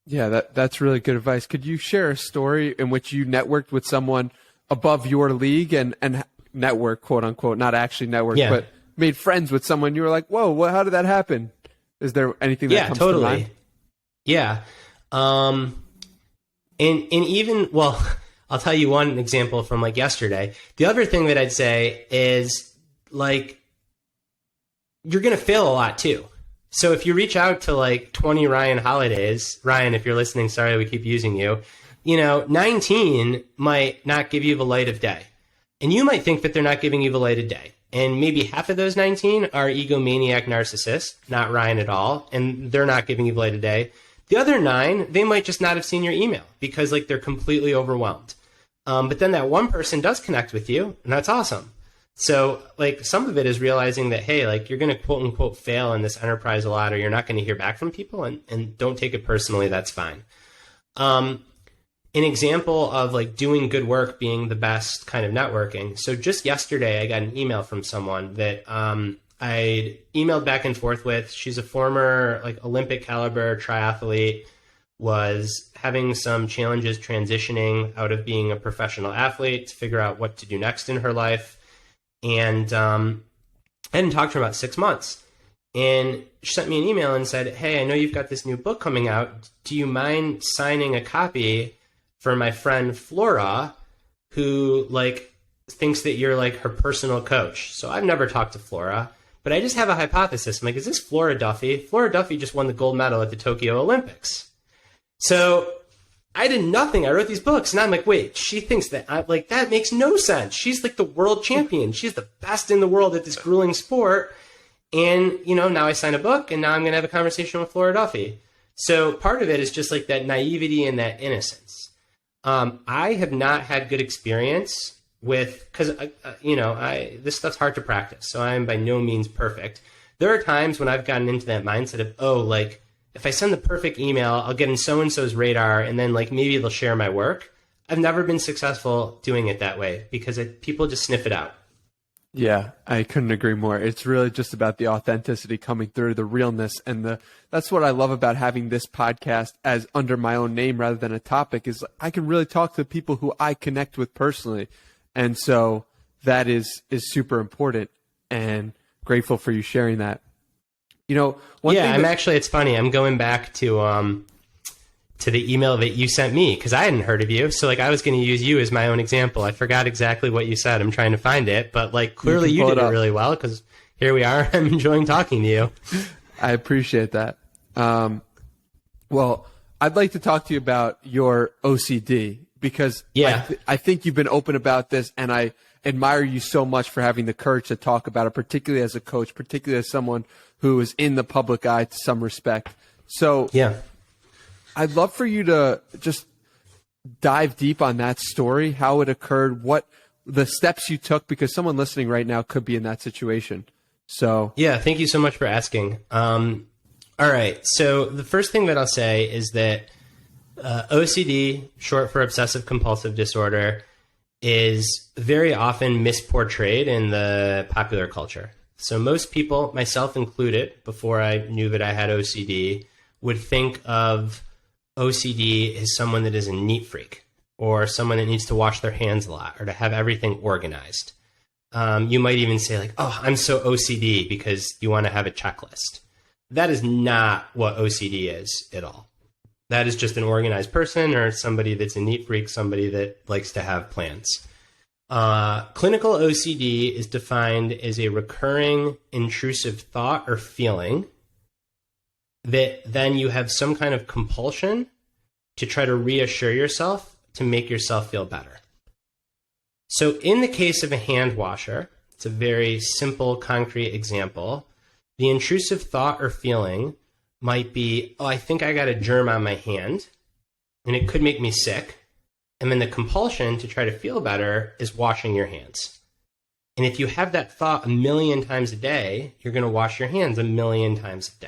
Yeah, that's really good advice. Could you share a story in which you networked with someone above your league and network, quote unquote, not actually network, but made friends with someone, you were like, whoa, how did that happen? Is there anything that comes to mind? Yeah. And even, well, I'll tell you one example from like yesterday. The other thing that I'd say is like, you're going to fail a lot too. So if you reach out to like 20 Ryan Holidays, Ryan, if you're listening, sorry we keep using you, 19 might not give you the light of day. And you might think that they're not giving you the light of day. And maybe half of those 19 are egomaniac narcissists, not Ryan at all, and they're not giving you the light of day. The other 9, they might just not have seen your email because like they're completely overwhelmed. But then that one person does connect with you, and that's awesome. So like some of it is realizing that, hey, like you're going to quote unquote fail in this enterprise a lot, or you're not going to hear back from people, and don't take it personally. That's fine. An example of like doing good work being the best kind of networking. So just yesterday, I got an email from someone that I emailed back and forth with. She's a former like Olympic caliber triathlete, was having some challenges transitioning out of being a professional athlete to figure out what to do next in her life. And I hadn't talked to her about 6 months. And she sent me an email and said, hey, I know you've got this new book coming out. Do you mind signing a copy for my friend Flora, who like thinks that you're like her personal coach? So I've never talked to Flora, but I just have a hypothesis. I'm like, is this Flora Duffy? Flora Duffy just won the gold medal at the Tokyo Olympics. So I did nothing. I wrote these books, and I'm like, wait, she thinks that that makes no sense. She's like the world champion. She's the best in the world at this grueling sport. And, now I sign a book, and now I'm going to have a conversation with Flora Duffy. So part of it is just like that naivety and that innocence. I have not had good experience with, because, this stuff's hard to practice. So I'm by no means perfect. There are times when I've gotten into that mindset of, if I send the perfect email, I'll get in so-and-so's radar, and then maybe they'll share my work. I've never been successful doing it that way because people just sniff it out. Yeah, I couldn't agree more. It's really just about the authenticity coming through, the realness, and that's what I love about having this podcast as under my own name rather than a topic, is I can really talk to people who I connect with personally. And so that is super important, and grateful for you sharing that. It's funny. I'm going back to the email that you sent me because I hadn't heard of you. So I was going to use you as my own example. I forgot exactly what you said. I'm trying to find it, but clearly you did it really well because here we are. I'm enjoying talking to you. I appreciate that. Well, I'd like to talk to you about your OCD because I think you've been open about this, and I admire you so much for having the courage to talk about it, particularly as a coach, particularly as someone who is in the public eye to some respect. So I'd love for you to just dive deep on that story, how it occurred, what the steps you took, because someone listening right now could be in that situation. So thank you so much for asking. All right. So the first thing that I'll say is that OCD, short for obsessive compulsive disorder, is very often misportrayed in the popular culture. So most people, myself included, before I knew that I had OCD, would think of OCD as someone that is a neat freak, or someone that needs to wash their hands a lot, or to have everything organized. You might even say oh, I'm so OCD because you want to have a checklist. That is not what OCD is at all. That is just an organized person, or somebody that's a neat freak, somebody that likes to have plans. Clinical OCD is defined as a recurring intrusive thought or feeling that then you have some kind of compulsion to try to reassure yourself to make yourself feel better. So in the case of a hand washer, it's a very simple, concrete example. The intrusive thought or feeling might be, I think I got a germ on my hand, and it could make me sick. And then the compulsion to try to feel better is washing your hands. And if you have that thought 1,000,000 times a day, you're going to wash your hands 1,000,000 times a day.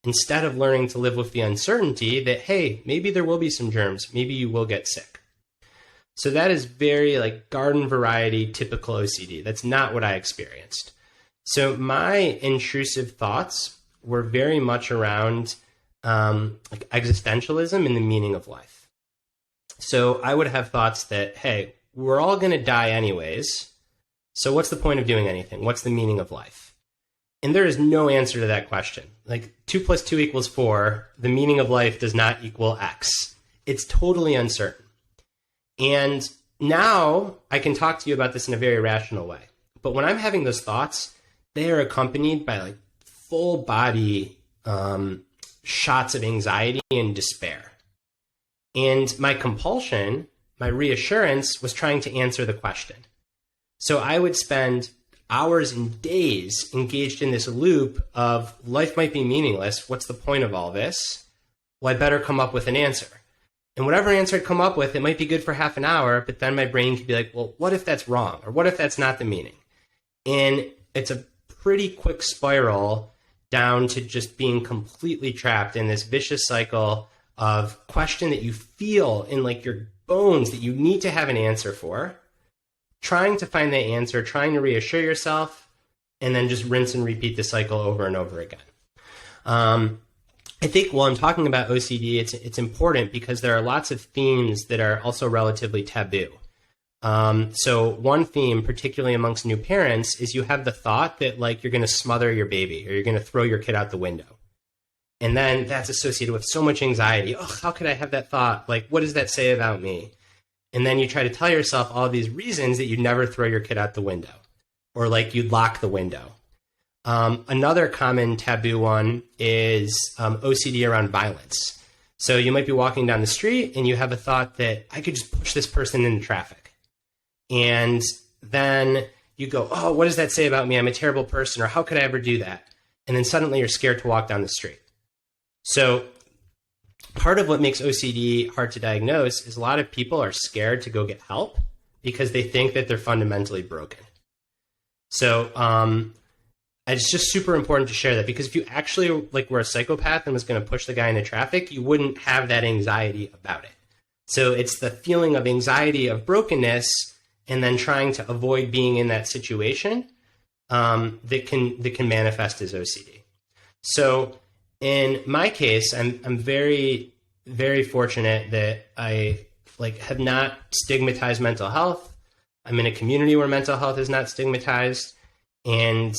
Instead of learning to live with the uncertainty that, hey, maybe there will be some germs, maybe you will get sick. So that is very garden variety, typical OCD. That's not what I experienced. So my intrusive thoughts were very much around existentialism and the meaning of life. So I would have thoughts that, hey, we're all going to die anyways. So what's the point of doing anything? What's the meaning of life? And there is no answer to that question. Like 2 + 2 = 4, the meaning of life does not equal X. It's totally uncertain. And now I can talk to you about this in a very rational way. But when I'm having those thoughts, they are accompanied by like full body shots of anxiety and despair. And my compulsion, my reassurance, was trying to answer the question. So I would spend hours and days engaged in this loop of life might be meaningless. What's the point of all this? Well, I better come up with an answer. And whatever answer I'd come up with, it might be good for half an hour, but then my brain could be like, well, what if that's wrong? Or what if that's not the meaning? And it's a pretty quick spiral down to just being completely trapped in this vicious cycle of question that you feel in like your bones that you need to have an answer for, trying to find the answer, trying to reassure yourself, and then just rinse and repeat the cycle over and over again. I think while I'm talking about OCD, it's important because there are lots of themes that are also relatively taboo. So one theme, particularly amongst new parents, is you have the thought that like you're going to smother your baby or you're going to throw your kid out the window. And then that's associated with so much anxiety. Oh, how could I have that thought? Like, what does that say about me? And then you try to tell yourself all these reasons that you'd never throw your kid out the window or like you'd lock the window. Another common taboo one is OCD around violence. So you might be walking down the street and you have a thought that I could just push this person into traffic. And then you go, oh, what does that say about me? I'm a terrible person, or how could I ever do that? And then suddenly you're scared to walk down the street. So part of what makes OCD hard to diagnose is a lot of people are scared to go get help because they think that they're fundamentally broken. So it's just super important to share that, because if you actually like were a psychopath and was going to push the guy into traffic, you wouldn't have that anxiety about it. So it's the feeling of anxiety of brokenness and then trying to avoid being in that situation that can manifest as OCD. So in my case, I'm very, very fortunate that I like have not stigmatized mental health. I'm in a community where mental health is not stigmatized, and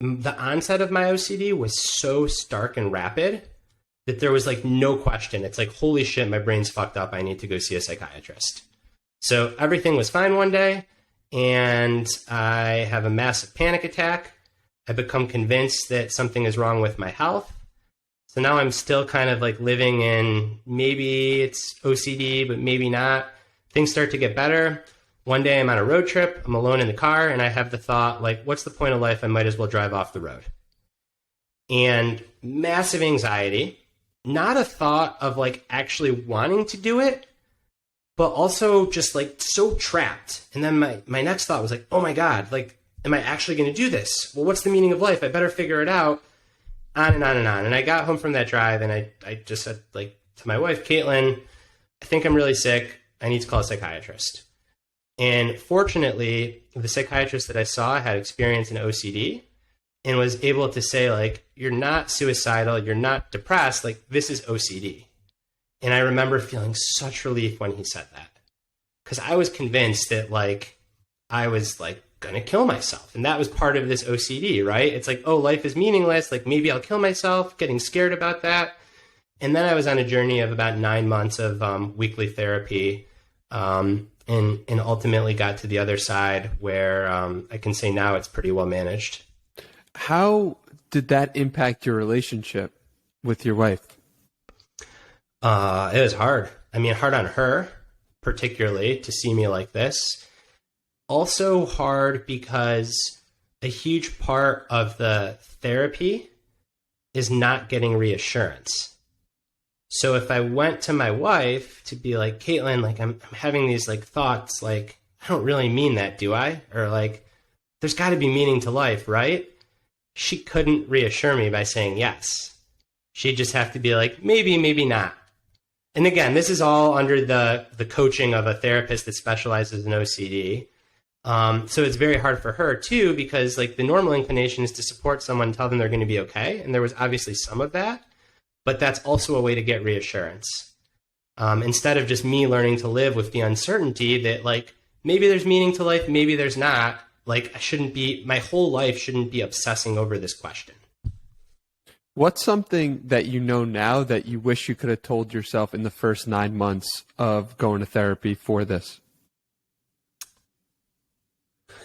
the onset of my OCD was so stark and rapid that there was like no question. It's like, holy shit, my brain's fucked up. I need to go see a psychiatrist. So everything was fine one day, and I have a massive panic attack. I become convinced that something is wrong with my health. So now I'm still kind of like living in maybe it's OCD, but maybe not. Things start to get better. One day I'm on a road trip, I'm alone in the car, and I have the thought, like, what's the point of life? I might as well drive off the road. And massive anxiety, not a thought of like actually wanting to do it, but also just like so trapped. And then my next thought was like, oh my God, like, am I actually going to do this? Well, what's the meaning of life? I better figure it out. On and on and on. And I got home from that drive and I just said like to my wife, Caitlin, I think I'm really sick. I need to call a psychiatrist. And fortunately, the psychiatrist that I saw had experience in OCD and was able to say like, you're not suicidal, you're not depressed, like this is OCD. And I remember feeling such relief when he said that, because I was convinced that like I was like gonna kill myself, and that was part of this OCD, right? It's like, oh, life is meaningless, like maybe I'll kill myself, getting scared about that. And then I was on a journey of about 9 months of weekly therapy, and ultimately got to the other side where I can say now it's pretty well managed. How did that impact your relationship with your wife? It was hard. I mean, hard on her, particularly, to see me like this. Also hard because a huge part of the therapy is not getting reassurance. So if I went to my wife to be like, Caitlin, like I'm having these like thoughts, like, I don't really mean that, do I? Or like, there's got to be meaning to life, right? She couldn't reassure me by saying yes. She'd just have to be like, maybe, maybe not. And again, this is all under the coaching of a therapist that specializes in OCD. So it's very hard for her too, because like the normal inclination is to support someone, tell them they're going to be okay. And there was obviously some of that, but that's also a way to get reassurance. Instead of just me learning to live with the uncertainty that like, maybe there's meaning to life, maybe there's not. Like my whole life shouldn't be obsessing over this question. What's something that you know now that you wish you could have told yourself in the first 9 months of going to therapy for this?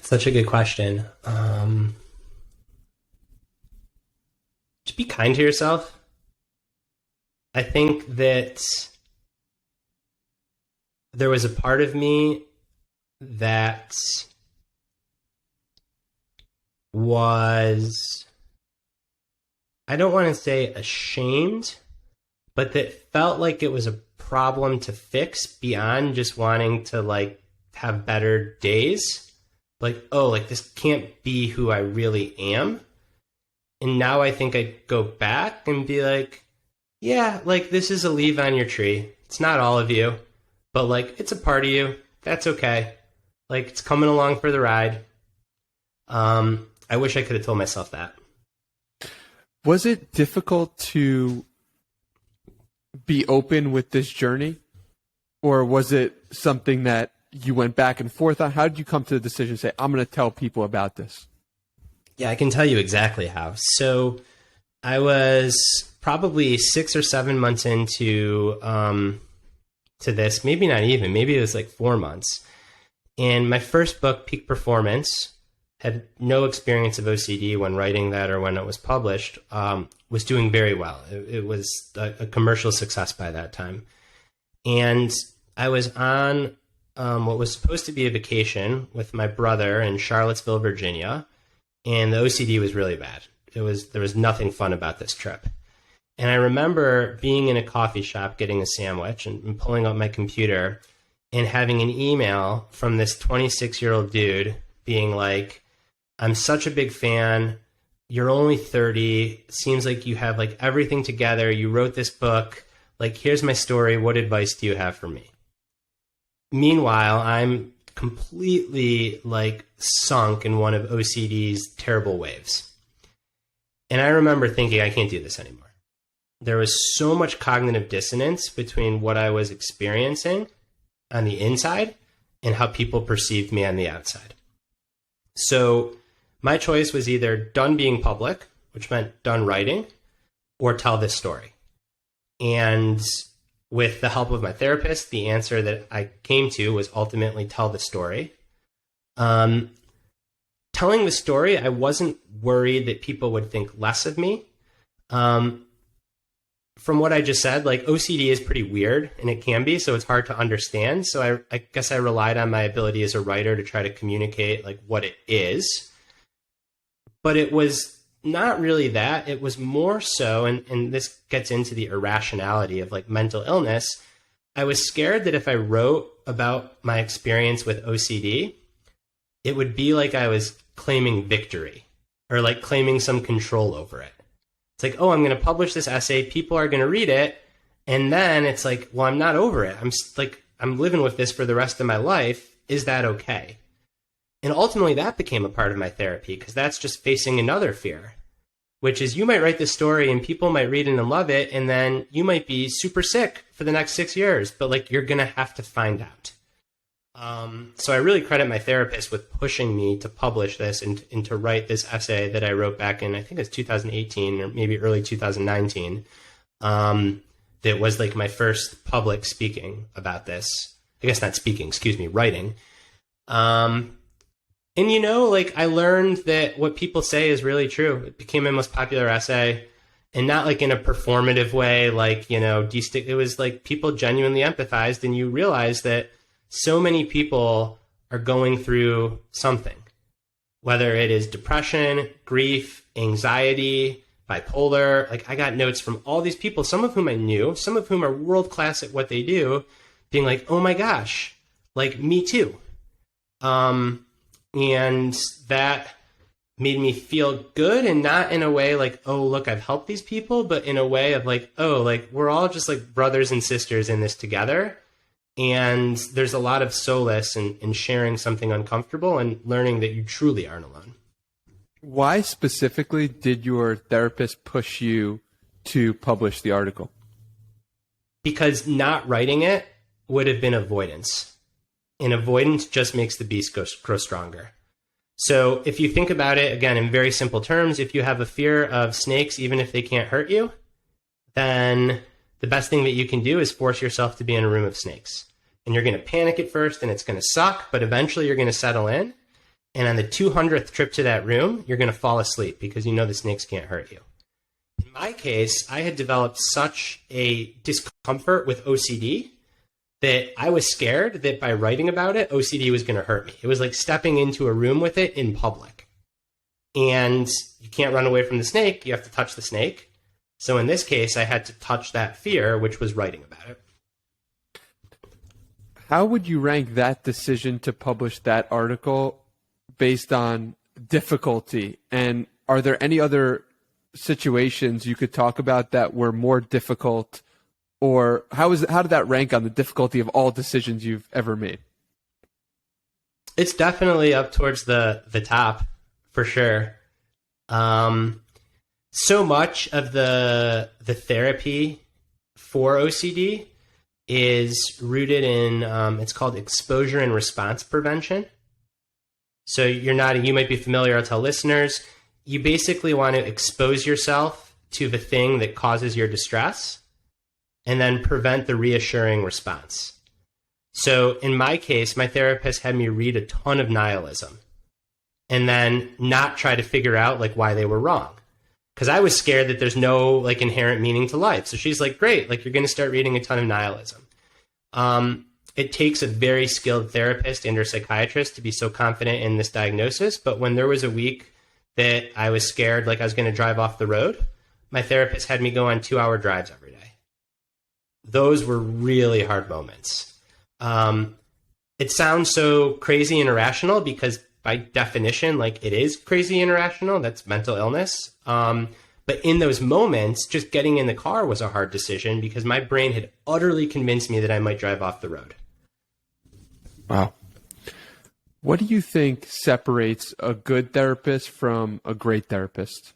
Such a good question. Just be kind to yourself. I think that there was a part of me that was, I don't want to say ashamed, but that felt like it was a problem to fix beyond just wanting to like have better days. Like, oh, like this can't be who I really am. And now I think I go back and be like, yeah, like this is a leaf on your tree. It's not all of you, but like it's a part of you. That's okay. Like it's coming along for the ride. I wish I could have told myself that. Was it difficult to be open with this journey? Or was it something that you went back and forth on? How did you come to the decision to say, I'm going to tell people about this? Yeah, I can tell you exactly how. So I was probably 6 or 7 months into to this, maybe not even, maybe it was like 4 months. And my first book, Peak Performance, had no experience of OCD when writing that or when it was published, was doing very well. It was a commercial success by that time. And I was on what was supposed to be a vacation with my brother in Charlottesville, Virginia, and the OCD was really bad. There was nothing fun about this trip. And I remember being in a coffee shop getting a sandwich and pulling up my computer and having an email from this 26-year-old dude being like, I'm such a big fan. You're only 30. Seems like you have like everything together. You wrote this book. Like, here's my story. What advice do you have for me? Meanwhile, I'm completely like sunk in one of OCD's terrible waves. And I remember thinking, I can't do this anymore. There was so much cognitive dissonance between what I was experiencing on the inside and how people perceived me on the outside. So my choice was either done being public, which meant done writing, or tell this story. And with the help of my therapist, the answer that I came to was ultimately tell the story. Telling the story, I wasn't worried that people would think less of me. From what I just said, like OCD is pretty weird, and it can be, so it's hard to understand. So I guess I relied on my ability as a writer to try to communicate like what it is. But it was not really that. It was more so, and this gets into the irrationality of like mental illness. I was scared that if I wrote about my experience with OCD, it would be like I was claiming victory or like claiming some control over it. It's like, oh, I'm going to publish this essay. People are going to read it. And then it's like, well, I'm not over it. I'm living with this for the rest of my life. Is that okay? And ultimately that became a part of my therapy, because that's just facing another fear, which is you might write this story and people might read it and love it. And then you might be super sick for the next 6 years, but like, you're going to have to find out. So I really credit my therapist with pushing me to publish this and to write this essay that I wrote back in, I think it's 2018 or maybe early 2019. That was like my first public speaking about this. I guess not speaking, excuse me, writing. And you know, like I learned that what people say is really true. It became my most popular essay, and not like in a performative way, like, you know, it was like people genuinely empathized, and you realize that so many people are going through something, whether it is depression, grief, anxiety, bipolar. Like I got notes from all these people, some of whom I knew, some of whom are world-class at what they do, being like, oh my gosh, like me too. And that made me feel good, and not in a way like, oh, look, I've helped these people, but in a way of like, oh, like we're all just like brothers and sisters in this together. And there's a lot of solace in sharing something uncomfortable and learning that you truly aren't alone. Why specifically did your therapist push you to publish the article? Because not writing it would have been avoidance. And avoidance just makes the beast grow stronger. So if you think about it, again, in very simple terms, if you have a fear of snakes, even if they can't hurt you, then the best thing that you can do is force yourself to be in a room of snakes. And you're going to panic at first and it's going to suck, but eventually you're going to settle in. And on the 200th trip to that room, you're going to fall asleep because you know the snakes can't hurt you. In my case, I had developed such a discomfort with OCD that I was scared that by writing about it, OCD was going to hurt me. It was like stepping into a room with it in public. And you can't run away from the snake. You have to touch the snake. So in this case, I had to touch that fear, which was writing about it. How would you rank that decision to publish that article based on difficulty? And are there any other situations you could talk about that were more difficult, or how did that rank on the difficulty of all decisions you've ever made? It's definitely up towards the top for sure. So much of the therapy for OCD is rooted in it's called exposure and response prevention. So you might be familiar. I'll tell listeners. You basically want to expose yourself to the thing that causes your distress and then prevent the reassuring response. So in my case, my therapist had me read a ton of nihilism and then not try to figure out like why they were wrong. Because I was scared that there's no like inherent meaning to life. So she's like, great, like you're going to start reading a ton of nihilism. It takes a very skilled therapist and or psychiatrist to be so confident in this diagnosis. But when there was a week that I was scared like I was going to drive off the road, my therapist had me go on 2-hour drives every day. Those were really hard moments. It sounds so crazy and irrational because by definition, like it is crazy and irrational. That's mental illness. But in those moments, just getting in the car was a hard decision because my brain had utterly convinced me that I might drive off the road. Wow. What do you think separates a good therapist from a great therapist?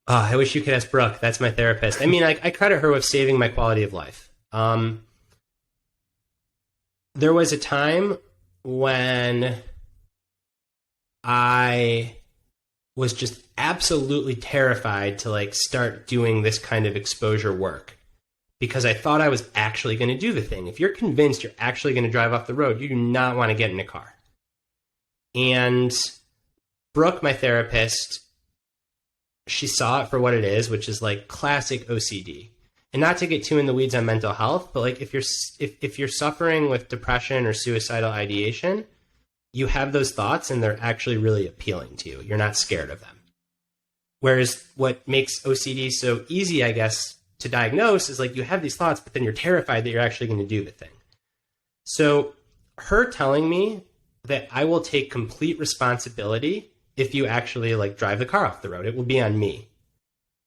Oh, I wish you could ask Brooke. That's my therapist. I mean, I credit her with saving my quality of life. There was a time when I was just absolutely terrified to like start doing this kind of exposure work because I thought I was actually going to do the thing. If you're convinced you're actually going to drive off the road, you do not want to get in a car. And Brooke, my therapist, she saw it for what it is, which is like classic OCD. And not to get too in the weeds on mental health, but like if you're suffering with depression or suicidal ideation, you have those thoughts and they're actually really appealing to you. You're not scared of them. Whereas what makes OCD so easy, I guess, to diagnose is like you have these thoughts, but then you're terrified that you're actually going to do the thing. So her telling me that I will take complete responsibility if you actually like drive the car off the road, it will be on me.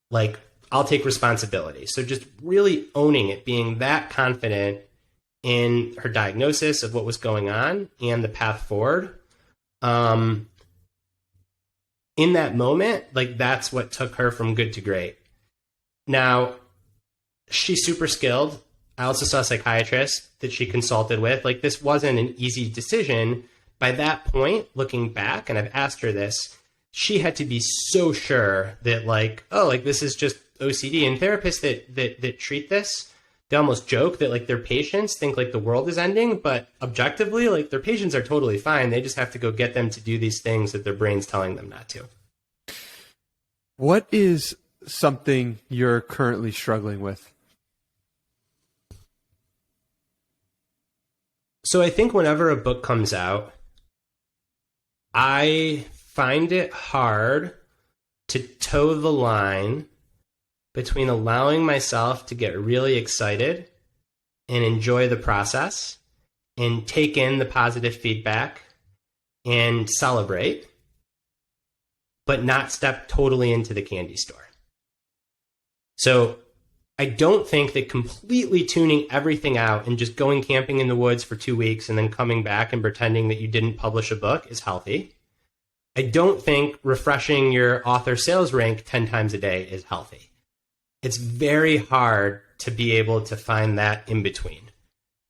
Like I'll take responsibility. So just really owning it, being that confident in her diagnosis of what was going on and the path forward. In that moment, like that's what took her from good to great. Now, she's super skilled. I also saw a psychiatrist that she consulted with. Like this wasn't an easy decision. By that point, looking back, and I've asked her this, she had to be so sure that like, oh, like this is just OCD. And therapists that treat this, they almost joke that like their patients think like the world is ending, but objectively, like their patients are totally fine. They just have to go get them to do these things that their brain's telling them not to. What is something you're currently struggling with? So I think whenever a book comes out, I find it hard to toe the line between allowing myself to get really excited and enjoy the process and take in the positive feedback and celebrate, but not step totally into the candy store. So I don't think that completely tuning everything out and just going camping in the woods for 2 weeks and then coming back and pretending that you didn't publish a book is healthy. I don't think refreshing your author sales rank 10 times a day is healthy. It's very hard to be able to find that in between.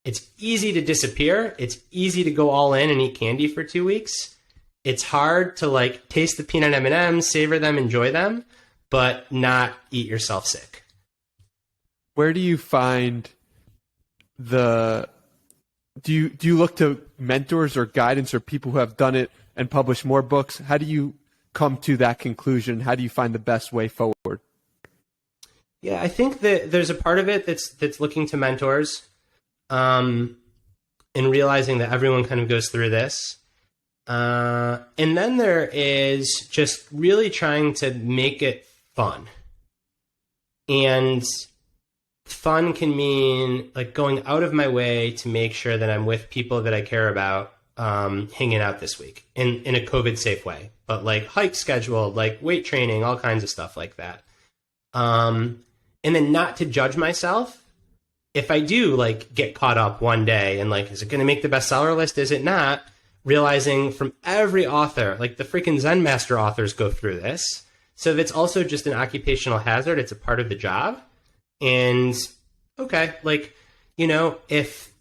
It's easy to disappear. It's easy to go all in and eat candy for 2 weeks. It's hard to like taste the peanut M&Ms, savor them, enjoy them, but not eat yourself sick. Where do you find do you look to mentors or guidance or people who have done it and published more books? How do you come to that conclusion? How do you find the best way forward? Yeah, I think that there's a part of it that's looking to mentors, and realizing that everyone kind of goes through this. And then there is just really trying to make it fun. And fun can mean like going out of my way to make sure that I'm with people that I care about, hanging out this week in a COVID safe way, but like hike scheduled, like weight training, all kinds of stuff like that. And then not to judge myself. If I do like get caught up one day and like, is it going to make the bestseller list? Is it not? Realizing from every author, like the freaking Zen master authors go through this. So if it's also just an occupational hazard, it's a part of the job. And okay, like, you know, if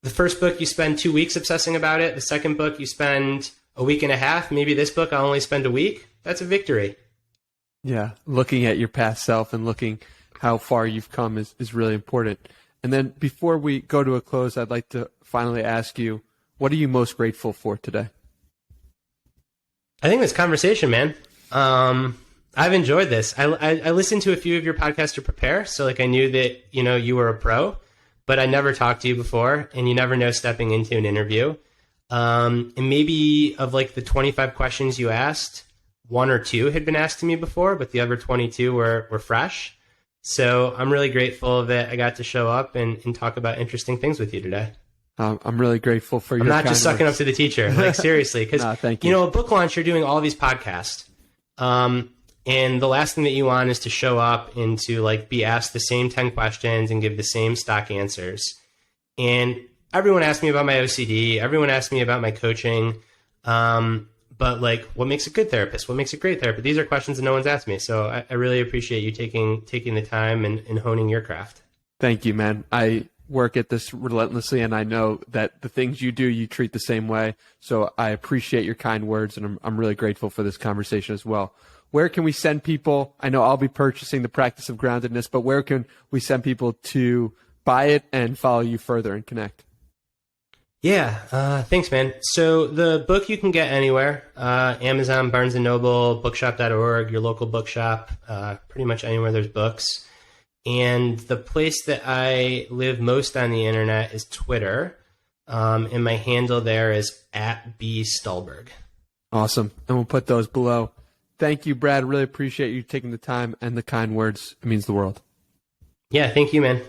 the first book you spend 2 weeks obsessing about it, the second book you spend a week and a half, maybe this book I'll only spend a week, that's a victory. Yeah, looking at your past self and looking how far you've come is really important. And then before we go to a close, I'd like to finally ask you, what are you most grateful for today? I think this conversation, man. I've enjoyed this. I listened to a few of your podcasts to prepare, so like I knew that, you know, you were a pro, but I never talked to you before, and you never know stepping into an interview. And maybe of like the 25 questions you asked, 1 or 2 had been asked to me before, but the other 22 were fresh. So I'm really grateful that I got to show up and talk about interesting things with you today. I'm really grateful for your I'm not just kind sucking words. up to the teacher, like seriously, because thank you know, a book launch, you're doing all these podcasts. And the last thing that you want is to show up and to like be asked the same 10 questions and give the same stock answers. And everyone asked me about my OCD. Everyone asked me about my coaching. But like, what makes a good therapist? What makes a great therapist? These are questions that no one's asked me. So I really appreciate you taking the time and honing your craft. Thank you, man. I work at this relentlessly, and I know that the things you do, you treat the same way. So I appreciate your kind words, and I'm really grateful for this conversation as well. Where can we send people? I know I'll be purchasing The Practice of Groundedness, but where can we send people to buy it and follow you further and connect? Yeah, thanks, man. So the book you can get anywhere, Amazon, Barnes & Noble, bookshop.org, your local bookshop, pretty much anywhere there's books. And the place that I live most on the internet is Twitter, and my handle there is @bstulberg. Awesome. And we'll put those below. Thank you, Brad. Really appreciate you taking the time and the kind words. It means the world. Yeah, thank you, man.